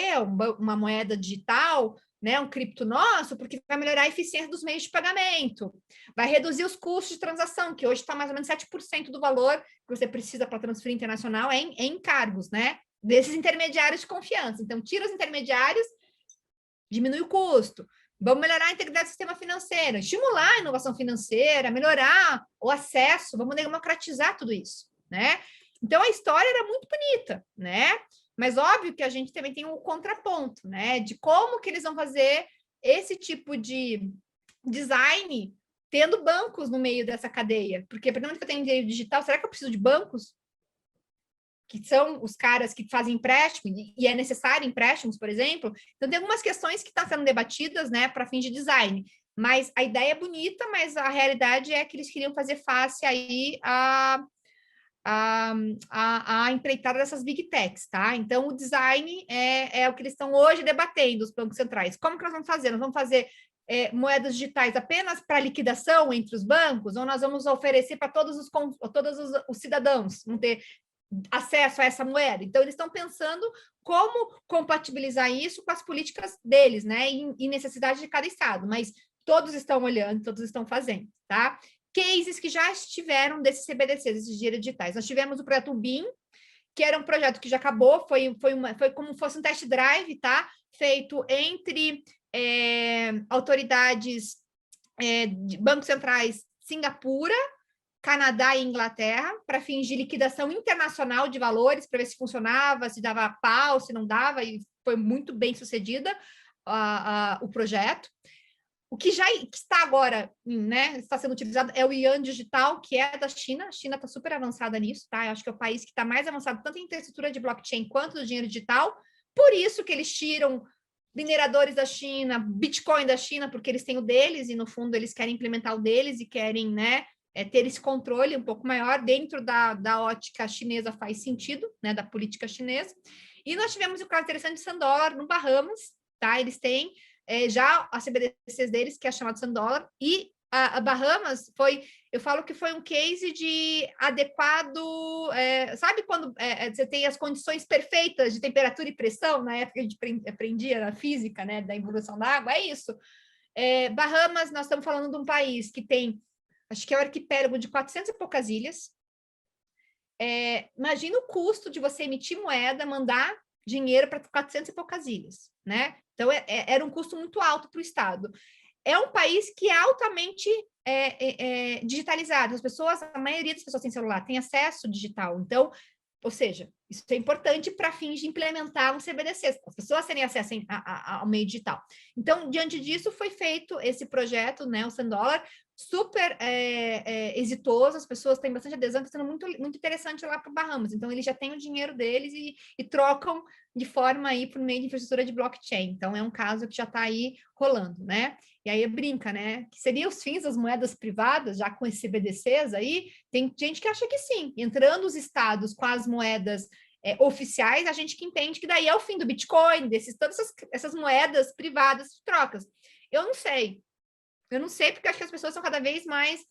uma moeda digital, né, um cripto nosso, porque vai melhorar a eficiência dos meios de pagamento, vai reduzir os custos de transação, que hoje está mais ou menos 7% do valor que você precisa para transferir internacional em encargos, né, desses intermediários de confiança. Então, tira os intermediários, diminui o custo. Vamos melhorar a integridade do sistema financeiro, estimular a inovação financeira, melhorar o acesso, vamos democratizar tudo isso, né? Então, a história era muito bonita, né? Mas óbvio que a gente também tem um contraponto, né? De como que eles vão fazer esse tipo de design tendo bancos no meio dessa cadeia. Porque, a partir do momento que eu tenho dinheiro digital, será que eu preciso de bancos? Que são os caras que fazem empréstimo, e é necessário empréstimos, por exemplo. Então, tem algumas questões que estão sendo debatidas, né, para fins de design. Mas a ideia é bonita, mas a realidade é que eles queriam fazer face aí a empreitada dessas big techs, tá? Então, o design é o que eles estão hoje debatendo, os bancos centrais. Como que nós vamos fazer? Nós vamos fazer moedas digitais apenas para liquidação entre os bancos, ou nós vamos oferecer para todos os cidadãos, vão ter acesso a essa moeda? Então, eles estão pensando como compatibilizar isso com as políticas deles, né? E necessidade de cada estado, mas todos estão olhando, todos estão fazendo, tá? Cases que já estiveram desses CBDCs, desses dinheiros digitais. Nós tivemos o projeto BIM, que era um projeto que já acabou, foi como se fosse um test drive, tá? Feito entre autoridades de bancos centrais Singapura, Canadá e Inglaterra, para fins de liquidação internacional de valores, para ver se funcionava, se dava pau, se não dava, e foi muito bem sucedida o projeto. O que já está agora, né, está sendo utilizado é o Yuan Digital, que é da China. A China está super avançada nisso, tá? Eu acho que é o país que está mais avançado, tanto em infraestrutura de blockchain quanto do dinheiro digital. Por isso que eles tiram mineradores da China, Bitcoin da China, porque eles têm o deles, e no fundo eles querem implementar o deles e querem, né, ter esse controle um pouco maior dentro da ótica chinesa, faz sentido, né, da política chinesa. E nós tivemos um caso interessante de Sandor, no Bahamas, tá? Eles têm já a CBDCs deles, que é chamado Sandor, e a Bahamas eu falo que foi um case de adequado, sabe quando você tem as condições perfeitas de temperatura e pressão, na época que a gente aprendia na física, né, da evolução da água, é isso. Bahamas, nós estamos falando de um país que tem, acho que é um arquipélago de 400 e poucas ilhas. Imagina o custo de você emitir moeda, mandar dinheiro para 400 e poucas ilhas, né? Então, era um custo muito alto para o Estado. É um país que é altamente digitalizado. A maioria das pessoas tem celular, tem acesso digital. Então, Ou seja, isso é importante para fins de implementar um CBDC, as pessoas terem acesso ao meio digital. Então, diante disso, foi feito esse projeto, né, o $100, super exitoso, as pessoas têm bastante adesão, está sendo muito, muito interessante lá para o Bahamas. Então, eles já têm o dinheiro deles e trocam de forma aí por meio de infraestrutura de blockchain. Então, é um caso que já está aí rolando, né? E aí brinca, né? Que seria os fins das moedas privadas, já com esses CBDCs aí, tem gente que acha que sim. Entrando os estados com as moedas oficiais, a gente que entende que daí é o fim do Bitcoin, todas essas moedas privadas de trocas. Eu não sei, porque acho que as pessoas são cada vez mais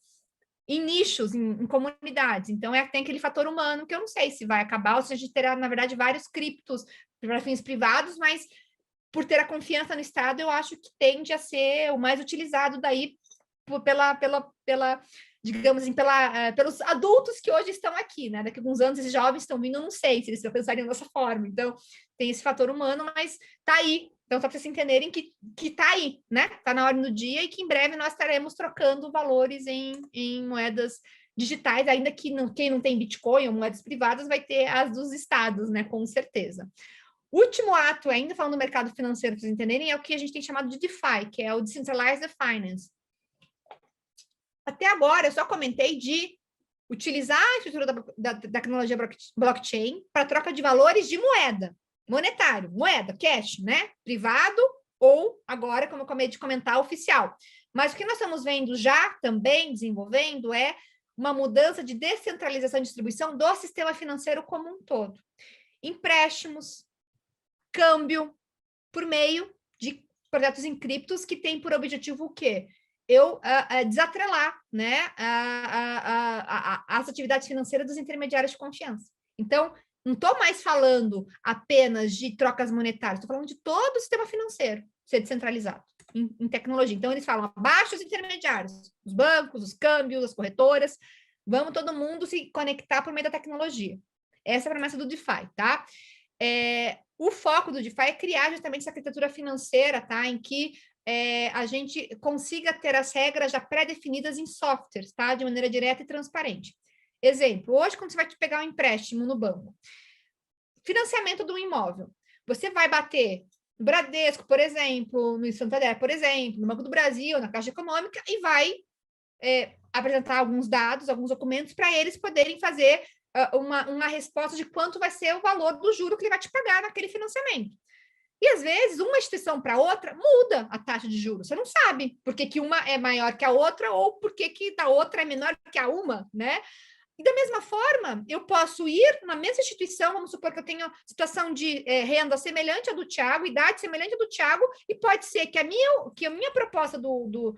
em nichos, em comunidades. Então, tem aquele fator humano que eu não sei se vai acabar, ou se a gente terá, na verdade, vários criptos para fins privados, mas por ter a confiança no Estado, eu acho que tende a ser o mais utilizado daí digamos assim, pelos adultos que hoje estão aqui, né? Daqui a alguns anos esses jovens estão vindo, eu não sei se eles pensariam dessa forma. Então, tem esse fator humano, mas tá aí. Então, só para vocês entenderem que tá aí, né? Tá na hora do dia e que em breve nós estaremos trocando valores em moedas digitais, ainda que quem não tem Bitcoin ou moedas privadas vai ter as dos estados, né? Com certeza. O último ato, ainda falando do mercado financeiro, para vocês entenderem, é o que a gente tem chamado de DeFi, que é o Decentralized Finance. Até agora, eu só comentei de utilizar a estrutura da tecnologia blockchain para troca de valores de moeda, monetário, moeda, cash, né? Privado ou, agora, como eu acabei de comentar, oficial. Mas o que nós estamos vendo já também desenvolvendo é uma mudança de descentralização e distribuição do sistema financeiro como um todo. Empréstimos, câmbio, por meio de projetos em criptos que tem por objetivo o quê? Eu desatrelar, né, as atividades financeiras dos intermediários de confiança. Então, não estou mais falando apenas de trocas monetárias, estou falando de todo o sistema financeiro ser descentralizado em tecnologia. Então, eles falam abaixo os intermediários, os bancos, os câmbios, as corretoras, vamos todo mundo se conectar por meio da tecnologia. Essa é a promessa do DeFi, tá? O foco do DeFi é criar justamente essa arquitetura financeira, tá? Em que a gente consiga ter as regras já pré-definidas em softwares, tá? De maneira direta e transparente. Exemplo, hoje, quando você vai te pegar um empréstimo no banco, financiamento de um imóvel, você vai bater no Bradesco, por exemplo, no Santander, por exemplo, no Banco do Brasil, na Caixa Econômica, e vai apresentar alguns dados, alguns documentos, para eles poderem fazer uma resposta de quanto vai ser o valor do juro que ele vai te pagar naquele financiamento. E, às vezes, uma instituição para outra muda a taxa de juros. Você não sabe por que uma é maior que a outra ou por que a outra é menor que a uma, né? E, da mesma forma, eu posso ir na mesma instituição, vamos supor que eu tenha situação de renda semelhante à do Thiago, idade semelhante à do Thiago, e pode ser que a minha proposta do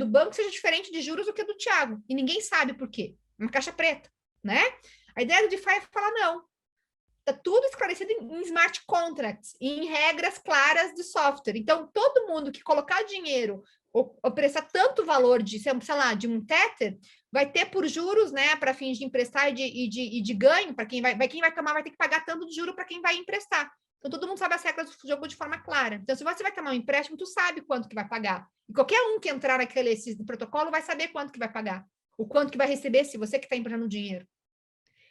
banco seja diferente de juros do que a do Thiago. E ninguém sabe por quê. Uma caixa preta, né? A ideia do DeFi é falar, não, está tudo esclarecido em smart contracts, em regras claras de software. Então, todo mundo que colocar dinheiro ou prestar tanto valor de, sei lá, de um Tether, vai ter por juros, né, para fins de emprestar e de ganho, para quem vai tomar, vai ter que pagar tanto de juro para quem vai emprestar. Então, todo mundo sabe as regras do jogo de forma clara. Então, se você vai tomar um empréstimo, tu sabe quanto que vai pagar. E qualquer um que entrar naquele protocolo vai saber quanto que vai pagar, o quanto que vai receber se você que está emprestando dinheiro.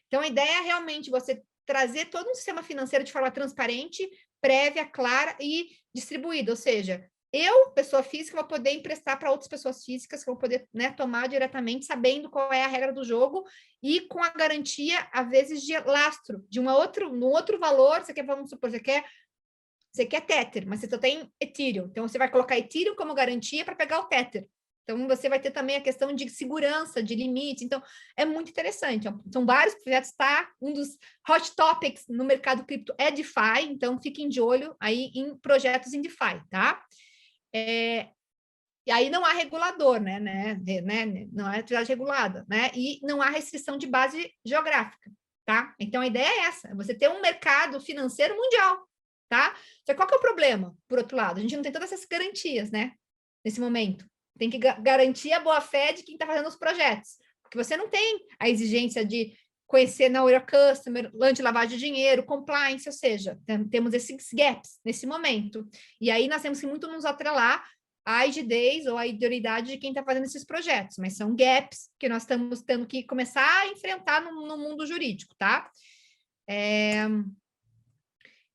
Então, a ideia é realmente você trazer todo um sistema financeiro de forma transparente, prévia, clara e distribuída. Ou seja, eu, pessoa física, vou poder emprestar para outras pessoas físicas que vão poder, né, tomar diretamente, sabendo qual é a regra do jogo e com a garantia, às vezes, de lastro, de um outro valor. Vamos supor, você quer Tether, mas você só tem Ethereum. Então, você vai colocar Ethereum como garantia para pegar o Tether. Então, você vai ter também a questão de segurança, de limite. Então, é muito interessante. São vários projetos, tá? Um dos hot topics no mercado cripto é DeFi, então fiquem de olho aí em projetos em DeFi, tá? E aí não há regulador, né? Não há atividade regulada, né? E não há restrição de base geográfica, tá? Então, a ideia é essa, você ter um mercado financeiro mundial, tá? Só que qual que é o problema, por outro lado? A gente não tem todas essas garantias, né? Nesse momento. Tem que garantir a boa-fé de quem está fazendo os projetos. Porque você não tem a exigência de conhecer Know Your Customer, anti-lavagem de dinheiro, compliance, ou seja, temos esses gaps nesse momento. E aí nós temos que muito nos atrelar à rigidez ou à idoneidade de quem está fazendo esses projetos, mas são gaps que nós estamos tendo que começar a enfrentar no mundo jurídico, tá?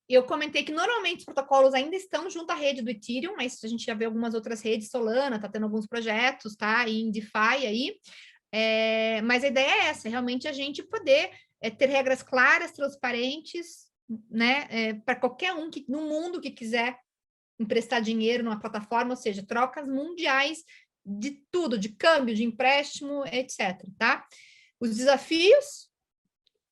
Eu comentei que normalmente os protocolos ainda estão junto à rede do Ethereum, mas a gente já vê algumas outras redes, Solana está tendo alguns projetos, tá? E em DeFi aí. Mas a ideia é essa, realmente a gente poder ter regras claras, transparentes, né? Para qualquer um no mundo que quiser emprestar dinheiro numa plataforma, ou seja, trocas mundiais de tudo, de câmbio, de empréstimo, etc. Tá? Os desafios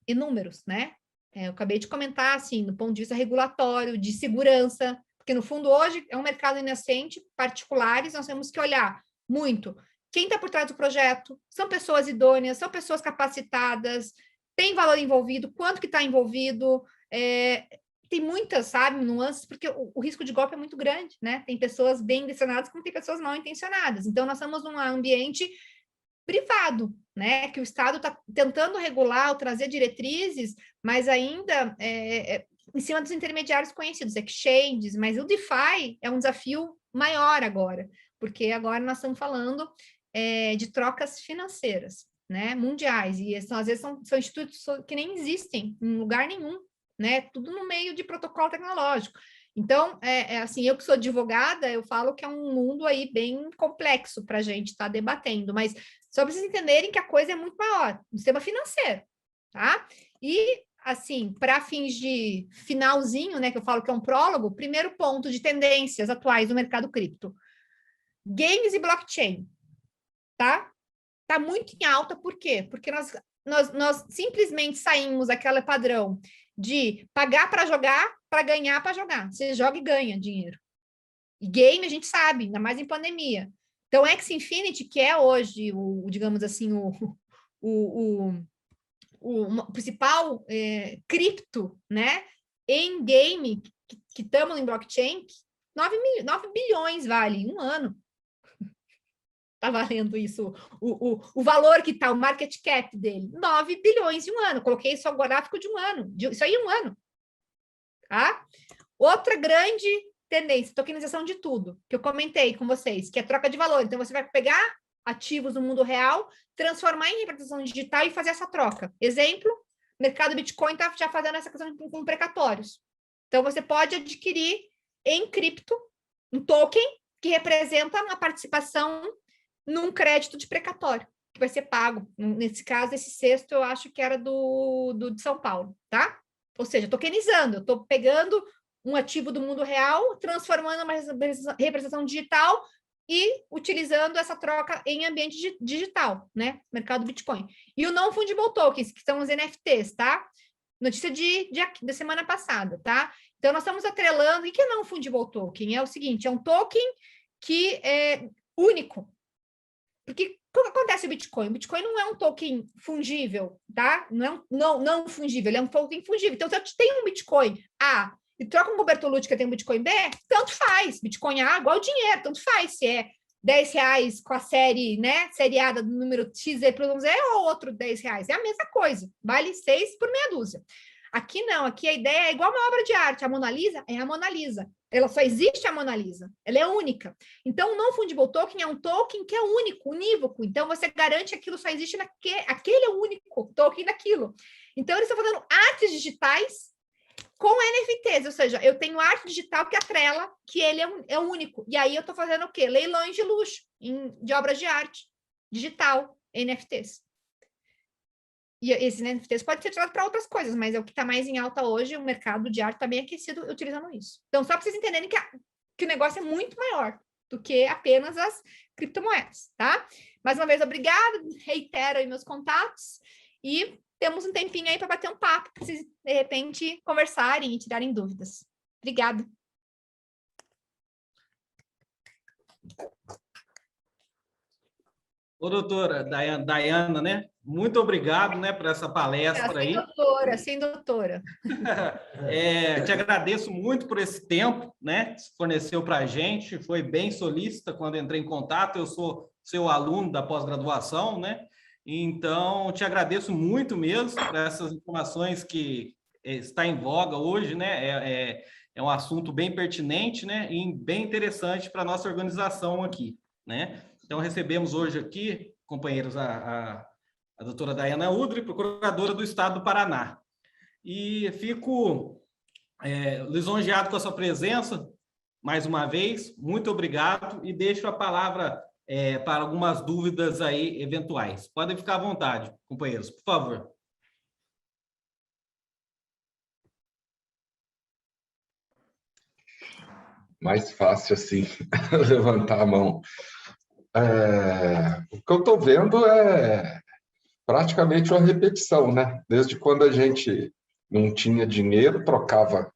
inúmeros, né? Eu acabei de comentar, assim, do ponto de vista regulatório, de segurança, porque no fundo hoje é um mercado inocente, particulares, nós temos que olhar muito quem está por trás do projeto, são pessoas idôneas, são pessoas capacitadas, tem valor envolvido, quanto que está envolvido, tem muitas, sabe, nuances, porque o risco de golpe é muito grande, né? Tem pessoas bem intencionadas como tem pessoas mal intencionadas. Então, nós estamos num ambiente privado, né? Que o Estado está tentando regular ou trazer diretrizes, mas ainda em cima dos intermediários conhecidos, exchanges, mas o DeFi é um desafio maior agora, porque agora nós estamos falando de trocas financeiras, né? Mundiais, e às vezes são institutos que nem existem em lugar nenhum, né? Tudo no meio de protocolo tecnológico. Então, assim, eu que sou advogada, eu falo que é um mundo aí bem complexo para a gente estar debatendo, mas só para vocês entenderem que a coisa é muito maior, no sistema financeiro, tá? E, assim, para fins de finalzinho, né, que eu falo que é um prólogo, primeiro ponto de tendências atuais do mercado cripto. Games e blockchain, tá? Tá muito em alta, por quê? Porque nós simplesmente saímos daquele padrão de pagar para jogar, para ganhar para jogar. Você joga e ganha dinheiro. E game a gente sabe, ainda mais em pandemia. Então, Axie Infinity, que é hoje, digamos assim, o principal cripto, né, em game, que estamos em blockchain, 9 bilhões vale um ano. Está valendo isso, o valor que está, o market cap dele, 9 bilhões em um ano. Coloquei só o gráfico de um ano, isso aí é um ano. Tá? Outra grande tendência, tokenização de tudo, que eu comentei com vocês, que é troca de valor. Então, você vai pegar ativos no mundo real, transformar em representação digital e fazer essa troca. Exemplo, o mercado Bitcoin está já fazendo essa questão com precatórios. Então, você pode adquirir em cripto um token que representa uma participação num crédito de precatório, que vai ser pago. Nesse caso, esse sexto, eu acho que era de São Paulo, tá? Ou seja, tokenizando, eu estou pegando um ativo do mundo real, transformando uma representação digital e utilizando essa troca em ambiente digital, né? Mercado Bitcoin. E o non-fungible tokens, que são os NFTs, tá? Notícia da semana passada, tá? Então, nós estamos atrelando. O que é non-fungible token? É o seguinte, é um token que é único. Porque o que acontece no Bitcoin? O Bitcoin não é um token fungível, tá? Não fungível, ele é um token fungível. Então, se eu tenho um Bitcoin A e troco um com o Bertolucci que tem um Bitcoin B, tanto faz. Bitcoin A igual dinheiro, tanto faz. Se é R$10 com a série, né? Seriada do número XZ ou outro R$10. É a mesma coisa. Vale 6 por meia dúzia. Aqui não, aqui a ideia é igual uma obra de arte. A Mona Lisa é a Mona Lisa. Ela só existe a Mona Lisa. Ela é única. Então, o non-fungible token é um token que é único, unívoco. Então, você garante que aquilo só existe aquele é o único token daquilo. Então, eles estão fazendo artes digitais com NFTs, ou seja, eu tenho arte digital que atrela que ele é único. E aí eu estou fazendo o quê? Leilões de luxo, de obras de arte digital, NFTs. E esses NFTs podem ser utilizados para outras coisas, mas é o que está mais em alta hoje, o mercado de arte está bem aquecido utilizando isso. Então, só para vocês entenderem que o negócio é muito maior do que apenas as criptomoedas, tá? Mais uma vez, obrigada, reitero aí meus contatos e temos um tempinho aí para bater um papo, para vocês, de repente, conversarem e tirarem dúvidas. Obrigada. Ô, doutora Dayana, né? Muito obrigado, né, por essa palestra aí. Sem doutora. Te agradeço muito por esse tempo, né, que você forneceu para a gente. Foi bem solícita quando entrei em contato. Eu sou seu aluno da pós-graduação, né? Então, te agradeço muito mesmo por essas informações que está em voga hoje, né? É um assunto bem pertinente, né, e bem interessante para a nossa organização aqui, né? Então, recebemos hoje aqui, companheiros, a doutora Dayana Udry, procuradora do Estado do Paraná. e fico lisonjeado com a sua presença, mais uma vez. Muito obrigado e deixo a palavra para algumas dúvidas aí eventuais. Podem ficar à vontade, companheiros, por favor. Mais fácil assim, levantar a mão. O que eu estou vendo é praticamente uma repetição, né? Desde quando a gente não tinha dinheiro, trocava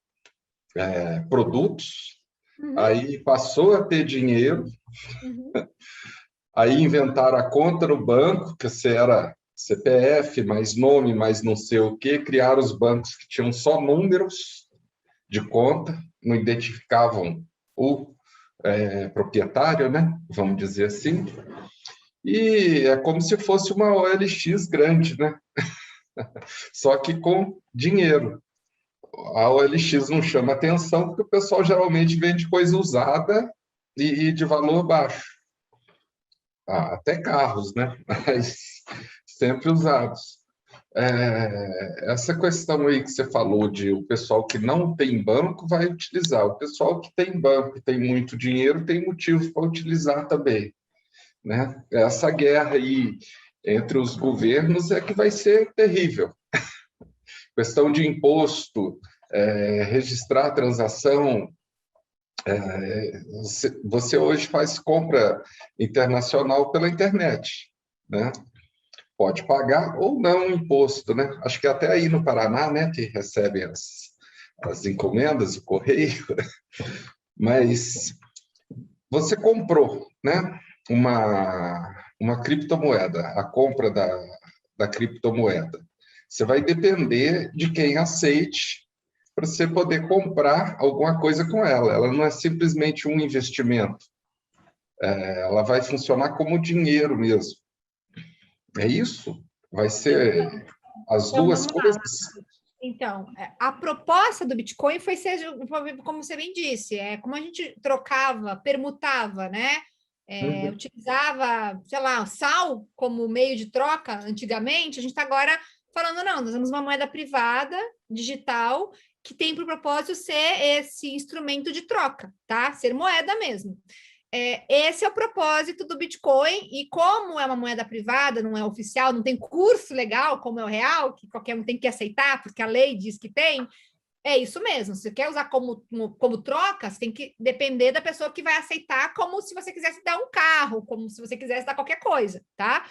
produtos, aí passou a ter dinheiro, aí inventaram a conta no banco, que você era CPF, mais nome, mais não sei o quê, criaram os bancos que tinham só números de conta, não identificavam o proprietário, né? Vamos dizer assim. E é como se fosse uma OLX grande, né? Só que com dinheiro. A OLX não chama atenção porque o pessoal geralmente vende coisa usada e de valor baixo. Até carros, né? Mas sempre usados. Essa questão aí que você falou de o pessoal que não tem banco vai utilizar. O pessoal que tem banco e tem muito dinheiro tem motivo para utilizar também, né? Essa guerra aí entre os governos é que vai ser terrível. Questão de imposto, registrar a transação. Você hoje faz compra internacional pela internet, né? Pode pagar ou não imposto, né? Acho que até aí no Paraná, né, que recebem as encomendas, o correio. Mas você comprou, né, uma criptomoeda, a compra da criptomoeda. Você vai depender de quem aceite para você poder comprar alguma coisa com ela. Ela não é simplesmente um investimento. Ela vai funcionar como dinheiro mesmo. É isso? Vai ser as duas coisas? Então, a proposta do Bitcoin foi ser, como você bem disse, como a gente trocava, permutava, né? Utilizava, sei lá, sal como meio de troca antigamente, a gente está agora falando, não, nós temos uma moeda privada, digital, que tem por propósito ser esse instrumento de troca, tá? Ser moeda mesmo. Esse é o propósito do Bitcoin, e como é uma moeda privada, não é oficial, não tem curso legal como é o real, que qualquer um tem que aceitar, porque a lei diz que tem, é isso mesmo. Se você quer usar como troca, você tem que depender da pessoa que vai aceitar, como se você quisesse dar um carro, como se você quisesse dar qualquer coisa, tá?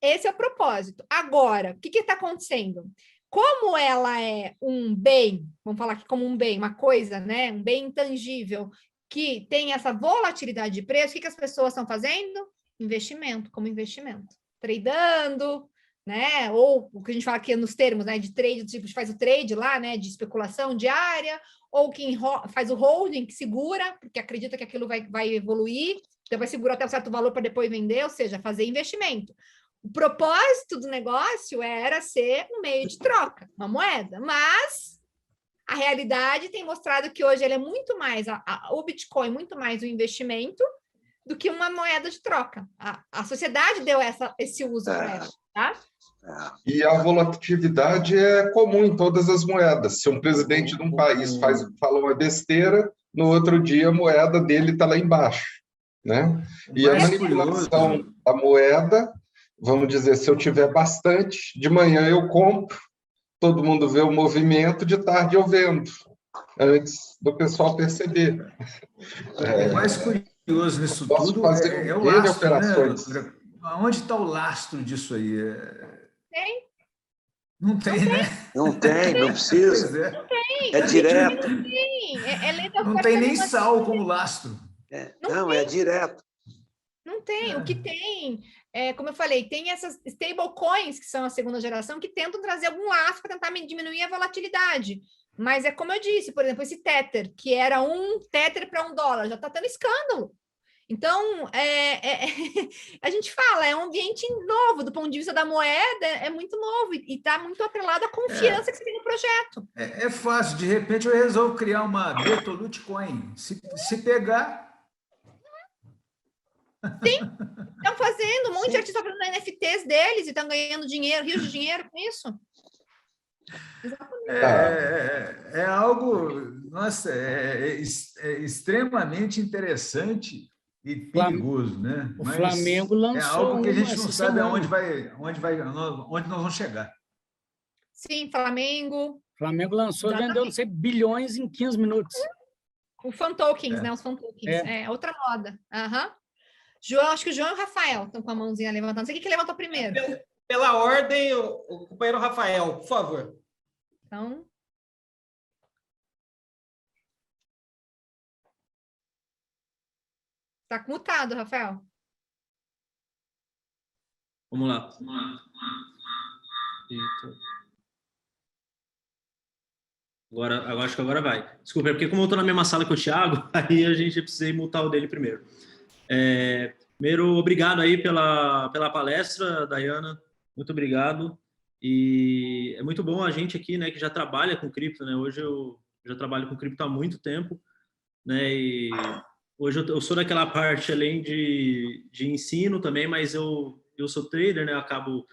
Esse é o propósito. Agora, o que está acontecendo? Como ela é um bem, vamos falar aqui como um bem, uma coisa, né? Um bem intangível, que tem essa volatilidade de preço, o que as pessoas estão fazendo? Investimento, como investimento. Tradando, né? Ou o que a gente fala aqui nos termos, né? De trade, tipo, faz o trade lá, né? De especulação diária, ou quem faz o holding, que segura, porque acredita que aquilo vai evoluir, então vai segurar até um certo valor para depois vender, ou seja, fazer investimento. O propósito do negócio era ser um meio de troca, uma moeda, mas a realidade tem mostrado que hoje ele é muito mais, o Bitcoin, muito mais um investimento do que uma moeda de troca. A sociedade deu esse uso para ela, tá? E a volatilidade é comum em todas as moedas. Se um presidente de um país fala uma besteira, no outro dia a moeda dele está lá embaixo, né? E a manipulação da moeda, vamos dizer, se eu tiver bastante, de manhã eu compro, todo mundo vê o movimento, de tarde eu vendo, antes do pessoal perceber. O mais curioso nisso tudo é o N lastro, operações. né? Onde está o lastro disso aí? Tem. Não tem, né? Não tem, não precisa. Pois é. Não tem. É direto. Não tem. Não tem nem sal como lastro. Não, é direto. Não tem. O que tem, como eu falei, tem essas stablecoins, que são a segunda geração, que tentam trazer algum lastro para tentar diminuir a volatilidade. Mas é como eu disse, por exemplo, esse Tether, que era um Tether para $1, já está tendo escândalo. Então, a gente fala, é um ambiente novo, do ponto de vista da moeda, é muito novo, e está muito atrelado à confiança que você tem no projeto. É fácil, de repente eu resolvo criar uma Betoluti Coin. Se pegar... Sim, estão fazendo, um monte de artistas fazendo NFTs deles e estão ganhando dinheiro, rios de dinheiro com isso. É algo, nossa, extremamente interessante e perigoso, né? O Mas Flamengo é lançou algo que a uma gente não essa sabe semana. onde nós vamos chegar. Sim, Flamengo, O Flamengo lançou e vendeu, não exatamente. sei, bilhões em 15 minutos. O fan tokens, né? É. Os fan tokens. É. É outra moda. Aham. João, acho que o João e o Rafael estão com a mãozinha levantada. Não sei quem que levantou primeiro. Pela ordem, o companheiro Rafael, por favor. Então, tá mutado, Rafael. Vamos lá. Eita. Agora, acho que agora vai. Desculpa, é porque como eu estou na mesma sala que o Thiago, aí a gente precisei mutar o dele primeiro. Primeiro, obrigado aí pela palestra, Dayana. Muito obrigado. E é muito bom a gente aqui, né, que já trabalha com cripto, né? Hoje eu já trabalho com cripto há muito tempo, né? E hoje eu sou daquela parte além de ensino também, mas eu sou trader, né? Acabo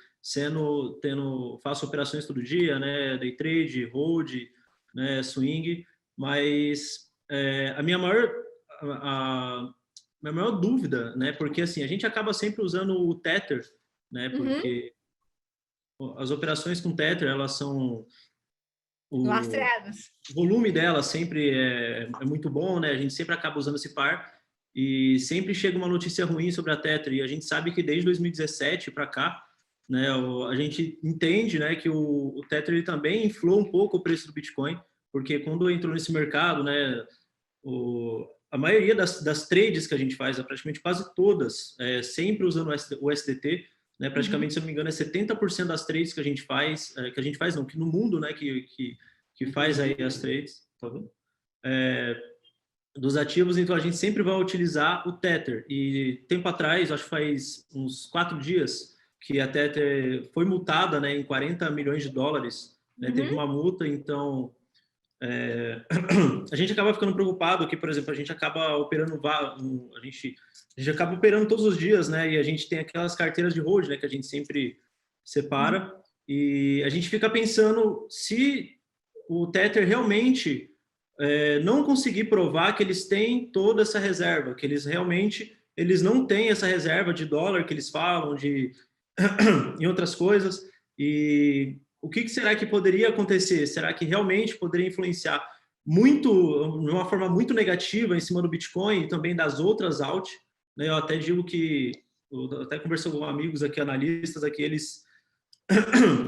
faço operações todo dia, né? Day trade, hold, né? Swing, mas a minha maior dúvida, né? Porque assim a gente acaba sempre usando o Tether, né? Porque as operações com Tether elas são Lastreadas. o volume dela sempre é muito bom, né? A gente sempre acaba usando esse par e sempre chega uma notícia ruim sobre a Tether e a gente sabe que desde 2017 para cá, né? A gente entende, né? Que o Tether ele também inflou um pouco o preço do Bitcoin, porque quando entrou nesse mercado, né? A maioria das trades que a gente faz, praticamente quase todas, sempre usando o SDT, né? Praticamente, se eu não me engano, é 70% das trades que a gente faz, não, que no mundo, né? Que faz aí as trades, tá vendo? Dos ativos, então a gente sempre vai utilizar o Tether. E tempo atrás, acho que faz uns 4 dias, que a Tether foi multada, né, em 40 milhões de dólares, né, teve uma multa, então a gente acaba ficando preocupado que, por exemplo, a gente acaba operando a gente acaba operando todos os dias, né? E a gente tem aquelas carteiras de hold, né? Que a gente sempre separa e a gente fica pensando se o Tether realmente não conseguir provar que eles têm toda essa reserva, que eles não têm essa reserva de dólar que eles falam de em outras coisas e o que será que poderia acontecer? Será que realmente poderia influenciar muito, de uma forma muito negativa em cima do Bitcoin e também das outras alt? Né? Eu até digo que, eu até conversei com amigos aqui, analistas aqui,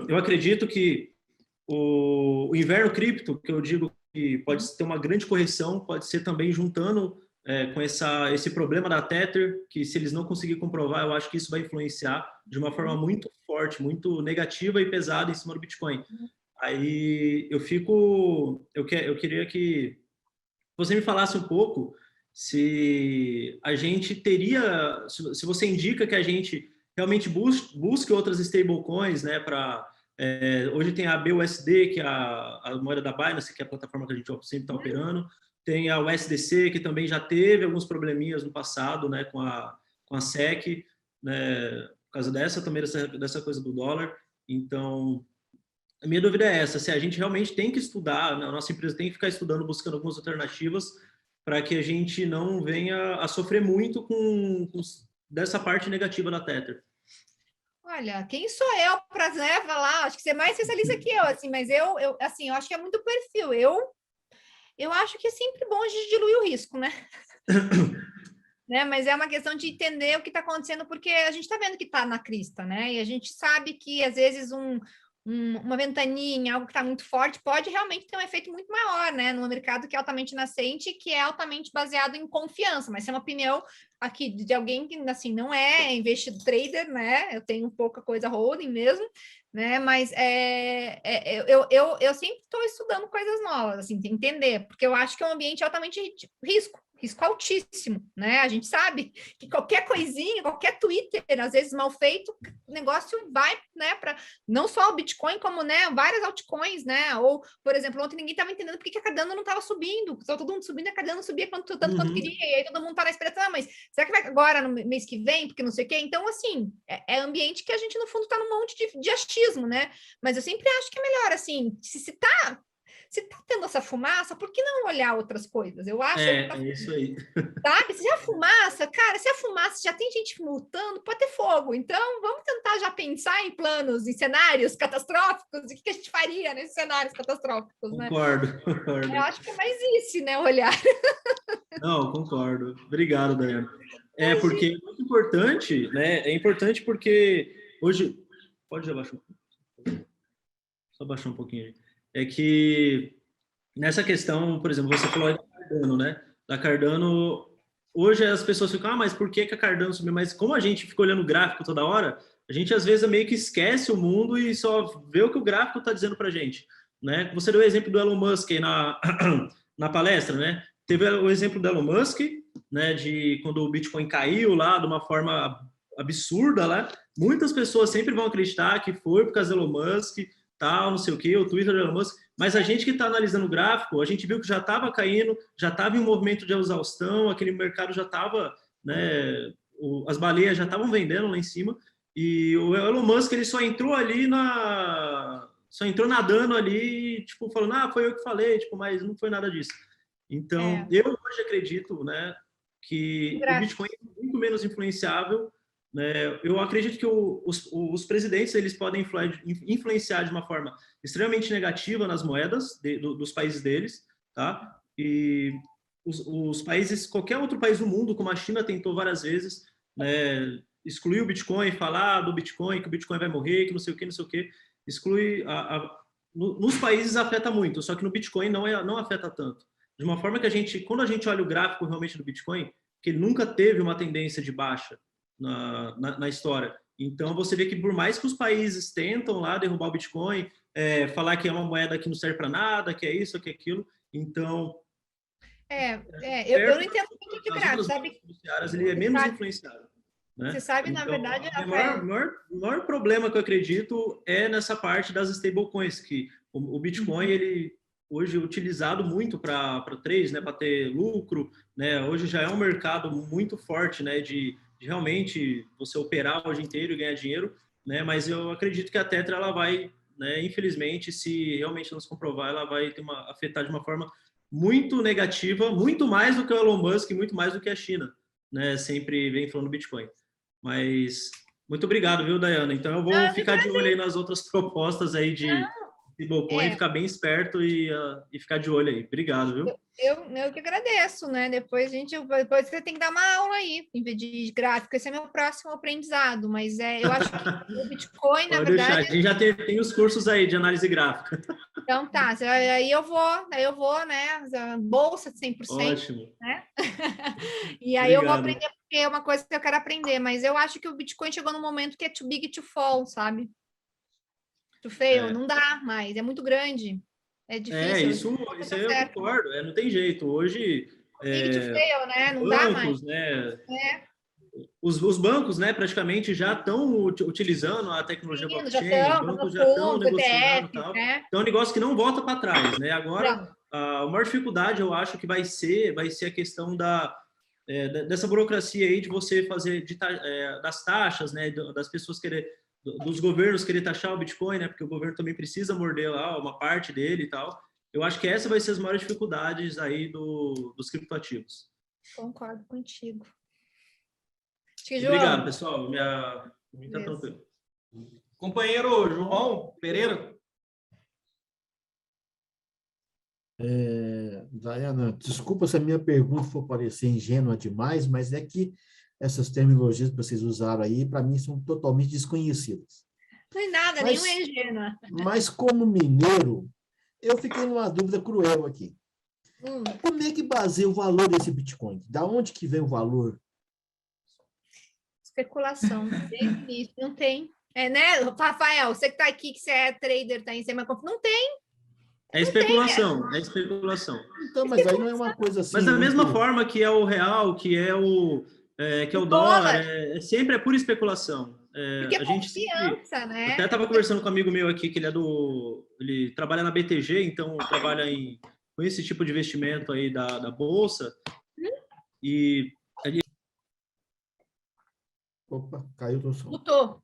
eu acredito que o inverno cripto, que eu digo que pode ter uma grande correção, pode ser também juntando com esse problema da Tether, que se eles não conseguirem comprovar, eu acho que isso vai influenciar de uma forma muito forte, muito negativa e pesada em cima do Bitcoin. Aí eu queria que você me falasse um pouco se a gente teria, se você indica que a gente realmente busque outras stablecoins, né, hoje tem a BUSD, que é a moeda da Binance, que é a plataforma que a gente sempre está operando. Tem a USDC, que também já teve alguns probleminhas no passado, né, com a SEC, né, por causa dessa coisa do dólar. Então, a minha dúvida é essa, se a gente realmente tem que estudar, a nossa empresa tem que ficar estudando, buscando algumas alternativas para que a gente não venha a sofrer muito com dessa parte negativa da Tether. Olha, quem sou eu para, né, falar? Acho que você é mais especialista que eu, assim, mas assim, eu acho que é muito perfil. Eu acho que é sempre bom a gente diluir o risco, né? Né? Mas é uma questão de entender o que está acontecendo, porque a gente está vendo que está na crista, né? E a gente sabe que, às vezes, uma ventaninha, algo que está muito forte, pode realmente ter um efeito muito maior, né? Num mercado que é altamente nascente, que é altamente baseado em confiança. Mas é uma opinião aqui de alguém que, assim, não é investidor trader, né? Eu tenho pouca coisa holding mesmo, né? Mas eu sempre estou estudando coisas novas, assim, de entender, porque eu acho que é um ambiente altamente risco, risco altíssimo, né? A gente sabe que qualquer coisinha, qualquer Twitter, às vezes mal feito, o negócio vai, né, para não só o Bitcoin, como, né, várias altcoins, né? Ou, por exemplo, ontem ninguém estava entendendo por que a Cardano não estava subindo, estava todo mundo subindo, a Cardano não subia tanto quanto queria, e aí todo mundo está na esperança, mas será que vai agora no mês que vem, porque não sei o quê? Então, assim, é ambiente que a gente, no fundo, está num monte de achismo, né? Mas eu sempre acho que é melhor, assim, se tá tendo essa fumaça, por que não olhar outras coisas? Eu acho. É isso aí. Sabe? Se a fumaça, cara, se a fumaça já tem gente multando, pode ter fogo. Então, vamos tentar já pensar em planos, em cenários catastróficos, e o que a gente faria nesses cenários catastróficos, né? Concordo. Eu acho que é mais isso, né? Olhar. Não, concordo. Obrigado, Daiane. Porque é muito importante, né? É importante porque hoje... Pode abaixar um pouquinho? Só baixar um pouquinho aí. É que nessa questão, por exemplo, você falou aí da Cardano, né? Da Cardano, hoje as pessoas ficam, mas por que a Cardano subiu? Mas como a gente fica olhando o gráfico toda hora, a gente às vezes meio que esquece o mundo e só vê o que o gráfico está dizendo para a gente, né? Você deu o exemplo do Elon Musk aí na palestra, né? Teve o exemplo do Elon Musk, né? De quando o Bitcoin caiu lá de uma forma absurda lá, muitas pessoas sempre vão acreditar que foi por causa do Elon Musk, tal, não sei o que, o Twitter do Elon Musk, mas a gente que está analisando o gráfico, a gente viu que já estava caindo, já estava em um movimento de exaustão, aquele mercado já estava, né, as baleias já estavam vendendo lá em cima, e o Elon Musk, ele só entrou ali só entrou nadando ali, tipo, falando, foi eu que falei, tipo, mas não foi nada disso. Então, eu hoje acredito, né, que o Bitcoin é muito menos influenciável, né? Eu acredito que os presidentes eles podem influenciar de uma forma extremamente negativa nas moedas dos países deles, tá? E os países, qualquer outro país do mundo, como a China tentou várias vezes, né, excluir o Bitcoin, falar do Bitcoin, que o Bitcoin vai morrer, que não sei o que, não sei o que, exclui nos países afeta muito, só que no Bitcoin não afeta tanto. De uma forma que quando a gente olha o gráfico realmente do Bitcoin, que ele nunca teve uma tendência de baixa na história. Então, você vê que por mais que os países tentam lá derrubar o Bitcoin, falar que é uma moeda que não serve para nada, que é isso, que é aquilo, então... Eu não entendo muito de gráfico, sabe? Ele é menos influenciado. Né? Você sabe, então, na verdade... O maior problema que eu acredito é nessa parte das stablecoins, que o Bitcoin, ele hoje é utilizado muito para trade, né, para ter lucro, né? Hoje já é um mercado muito forte, né, de realmente você operar hoje inteiro e ganhar dinheiro, né? Mas eu acredito que a Tetra ela vai, né, infelizmente, se realmente não se comprovar, ela vai afetar de uma forma muito negativa, muito mais do que o Elon Musk, muito mais do que a China, né? Sempre vem falando Bitcoin. Mas muito obrigado, viu, Daiane? Então eu vou ficar de olho aí nas outras propostas aí de stablecoin, ficar bem esperto e ficar de olho aí. Obrigado, viu? Eu que agradeço, né? Depois você tem que dar uma aula aí, em vez de gráfico. Esse é meu próximo aprendizado, mas eu acho que o Bitcoin, na verdade... Deixar. A gente já tem os cursos aí de análise gráfica. Então tá, aí eu vou, né? Bolsa de 100%. Ótimo. Né? E aí eu vou aprender, porque é uma coisa que eu quero aprender, mas eu acho que o Bitcoin chegou num momento que é too big to fall, sabe? To fail, não dá mais, é muito grande. É difícil. Isso eu concordo, não tem jeito. Hoje, fail, né? Não bancos, dá mais. Né? Os bancos, né, praticamente já estão utilizando a tecnologia blockchain, os bancos já estão negociando e tal. Né? Então é um negócio que não volta para trás, né? Agora, a maior dificuldade, eu acho, que vai ser a questão dessa burocracia aí de você fazer das taxas, né, das pessoas dos governos querer taxar o Bitcoin, né? Porque o governo também precisa morder lá uma parte dele e tal. Eu acho que essa vai ser as maiores dificuldades aí dos criptoativos. Concordo contigo. Obrigado, pessoal. Tá tranquilo. Companheiro João Pereira. Daiane, desculpa se a minha pergunta for parecer ingênua demais, mas é que essas terminologias que vocês usaram aí, para mim, são totalmente desconhecidas. Não é nada, nenhum é ingênua. Mas como mineiro, eu fiquei numa dúvida cruel aqui. Como é que baseia o valor desse Bitcoin? Da onde que vem o valor? Especulação. Não tem. Né, Rafael, você que está aqui, que você é trader, está em cima, não tem. É especulação, é especulação. Então, mas aí não é uma coisa assim. Mas da mesma muito- forma que é o real, que é o dólar, sempre é pura especulação. Porque é A gente sempre... confiança, né? Até estava conversando com um amigo meu aqui, que ele trabalha na BTG, então trabalha com esse tipo de investimento aí da Bolsa. E Opa, caiu o som. Lutou.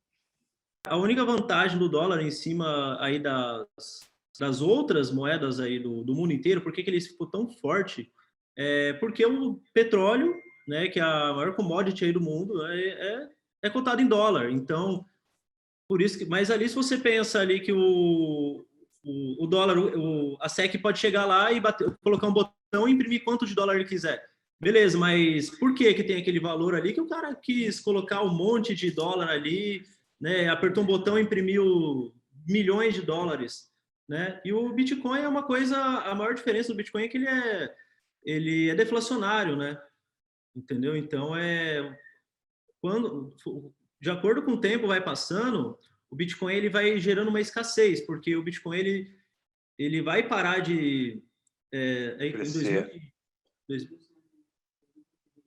a única vantagem do dólar em cima aí das outras moedas aí do mundo inteiro, por que ele ficou tão forte? Porque o petróleo, né, que é a maior commodity aí do mundo, é cotado em dólar. Então, por isso que... Mas ali, se você pensa ali que o dólar, a SEC pode chegar lá e colocar um botão e imprimir quanto de dólar ele quiser. Beleza, mas por que tem aquele valor ali que o cara quis colocar um monte de dólar ali, né? Apertou um botão e imprimiu milhões de dólares, né? E o Bitcoin é uma coisa... A maior diferença do Bitcoin é que ele é deflacionário, né? Entendeu? Então, de acordo com o tempo vai passando, o Bitcoin ele vai gerando uma escassez, porque o Bitcoin ele vai parar de... Em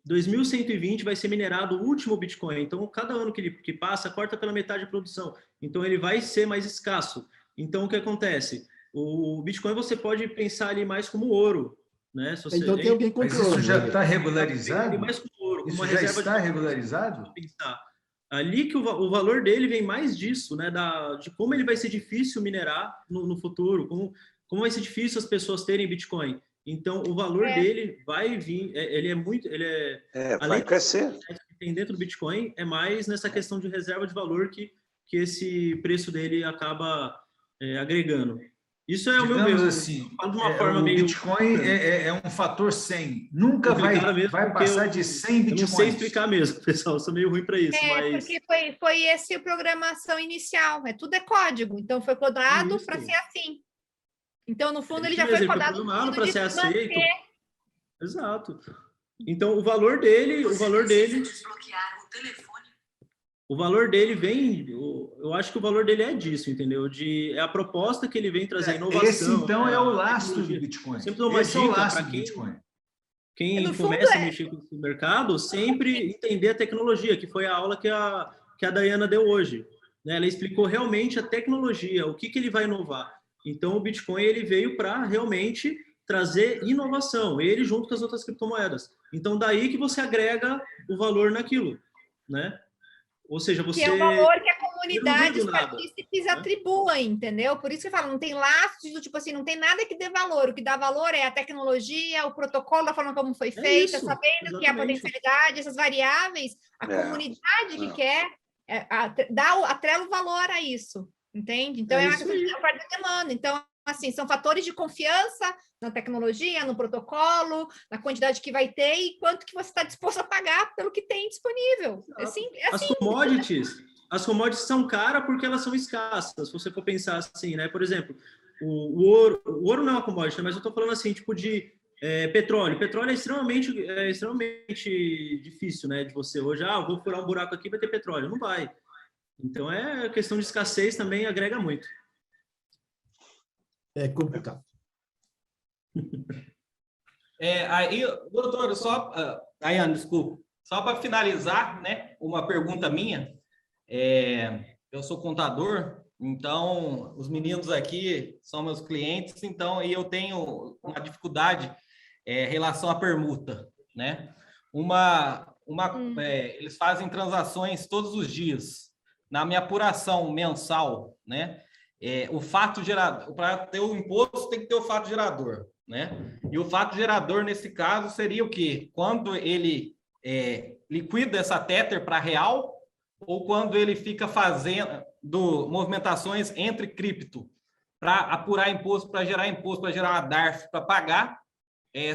2120 vai ser minerado o último Bitcoin. Então, cada ano que passa, corta pela metade a produção. Então, ele vai ser mais escasso. Então, o que acontece? O Bitcoin você pode pensar ali mais como ouro, né? Então tem alguém Mas controlando. isso já ele. está regularizado? Mais como ouro, como Isso uma já reserva está de regularizado? pensar. Ali que o valor dele vem mais disso, né? De como ele vai ser difícil minerar no futuro, como vai ser difícil as pessoas terem Bitcoin. Então, o valor dele vai vir, ele é muito... vai crescer. Que tem dentro do Bitcoin, é mais nessa questão de reserva de valor que esse preço dele acaba agregando. Isso é o meu Digamos ver. assim, Falo de uma forma o meio... Bitcoin é um fator 100. Nunca complicada mesmo, vai porque passar de 100 Eu Bitcoins. não sei explicar mesmo, pessoal. Eu sou meio ruim para isso, mas... Porque foi esse a programação inicial. Tudo é código. Então, foi codado para ser assim. Então, no fundo, ele já foi codado para ser aceito. Exato. Então, o valor dele vem, eu acho que o valor dele é disso, entendeu? É a proposta que ele vem trazer inovação. Esse, então, é o lastro do Bitcoin. Sempre dou uma dica para quem começa a mexer com esse mercado, sempre entender a tecnologia, que foi a aula que a Dayana deu hoje. Ela explicou realmente a tecnologia, o que ele vai inovar. Então, o Bitcoin ele veio para realmente trazer inovação, ele junto com as outras criptomoedas. Então, daí que você agrega o valor naquilo, né? Ou seja, você... Que é o valor que a comunidade, os partícipes atribuem, entendeu? Por isso que eu falo, não tem laços, do tipo assim, não tem nada que dê valor. O que dá valor é a tecnologia, o protocolo, a forma como foi feita, sabendo que a potencialidade, essas variáveis, a comunidade que quer, atrela o valor a isso. Entende? Então, é uma questão de oferta e demanda. Então, assim, são fatores de confiança na tecnologia, no protocolo, na quantidade que vai ter e quanto que você está disposto a pagar pelo que tem disponível. As commodities são caras porque elas são escassas, se você for pensar assim, né? Por exemplo, o ouro não é uma commodity, mas eu estou falando assim, tipo de petróleo. Petróleo é extremamente difícil, né? De você hoje, vou furar um buraco aqui, vai ter petróleo. Não vai. Então, a questão de escassez também agrega muito. É complicado. Aí, doutor, Dayana, desculpa, só para finalizar, né, uma pergunta minha. Eu sou contador, então os meninos aqui são meus clientes, então e eu tenho uma dificuldade em relação à permuta, né? Eles fazem transações todos os dias. Na minha apuração mensal, né? O fato gerador, para ter o imposto tem que ter o fato gerador, né? E o fato gerador nesse caso seria o quê? Quando ele liquida essa Tether para real ou quando ele fica fazendo movimentações entre cripto para apurar imposto, para gerar imposto, para gerar uma DARF para pagar,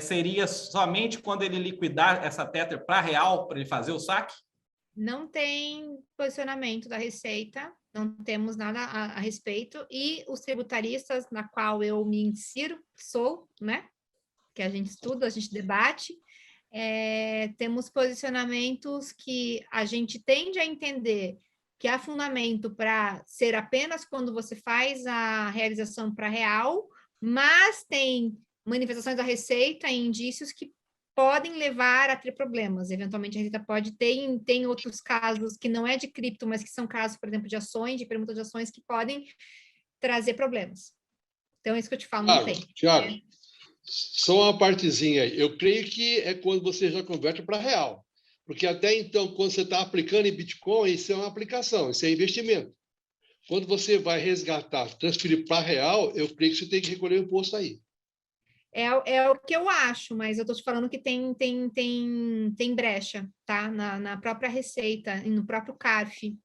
seria somente quando ele liquidar essa Tether para real para ele fazer o saque? Não tem posicionamento da Receita, não temos nada a respeito, e os tributaristas, na qual eu me insiro, né? Que a gente estuda, a gente debate, temos posicionamentos que a gente tende a entender que há fundamento para ser apenas quando você faz a realização para real, mas tem manifestações da Receita e indícios que podem levar a ter problemas. Eventualmente, a Receita pode ter, tem outros casos que não é de cripto, mas que são casos, por exemplo, de ações, de permuta de ações, que podem trazer problemas. Então, é isso que eu te falo, não tem. Tiago, só uma partezinha aí. Eu creio que é quando você já converte para real. Porque até então, quando você está aplicando em Bitcoin, isso é uma aplicação, isso é investimento. Quando você vai resgatar, transferir para real, eu creio que você tem que recolher o imposto aí. É o que eu acho, mas eu estou te falando que tem brecha, tá? Na própria Receita e no próprio CARF.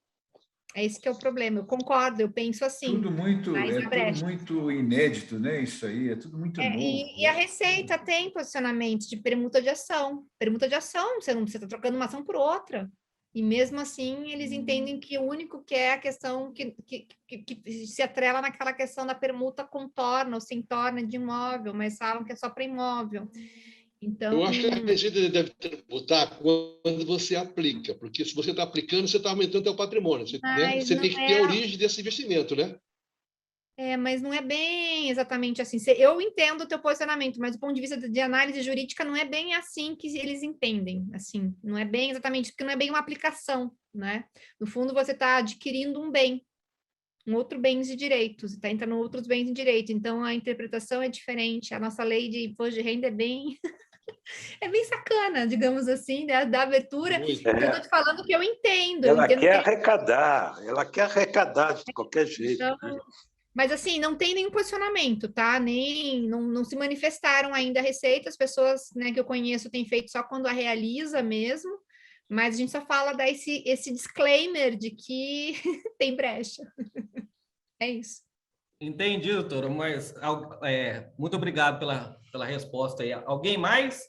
É esse que é o problema. Eu concordo, eu penso assim. Tudo muito inédito, né? Isso aí, é tudo muito novo. E a Receita tem posicionamento de permuta de ação. Permuta de ação, você está trocando uma ação por outra. E mesmo assim, eles entendem que o único que é a questão que se atrela naquela questão da permuta com torna ou sem torna de imóvel, mas falam que é só para imóvel. Então, eu acho que a Receita deve tributar quando você aplica, porque se você está aplicando, você está aumentando o seu patrimônio. Você tem que ter a origem desse investimento, né? Mas não é bem exatamente assim. Eu entendo o teu posicionamento, mas do ponto de vista de análise jurídica, não é bem assim que eles entendem. Assim, não é bem exatamente, porque não é bem uma aplicação, né? No fundo, você está adquirindo um bem, um outro bem de direitos, está entrando em outros bens de direito. Então, a interpretação é diferente. A nossa lei de imposto de renda é bem... é bem sacana, digamos assim, né? Da abertura. Eu estou te falando que eu entendo. Ela quer arrecadar de qualquer jeito. Então, mas, assim, não tem nenhum posicionamento, tá? Não se manifestaram ainda a Receita. As pessoas, né, que eu conheço têm feito só quando a realiza mesmo. Mas a gente só fala dar esse disclaimer de que tem brecha. É isso. Entendi, doutora, mas muito obrigado pela resposta aí. Alguém mais?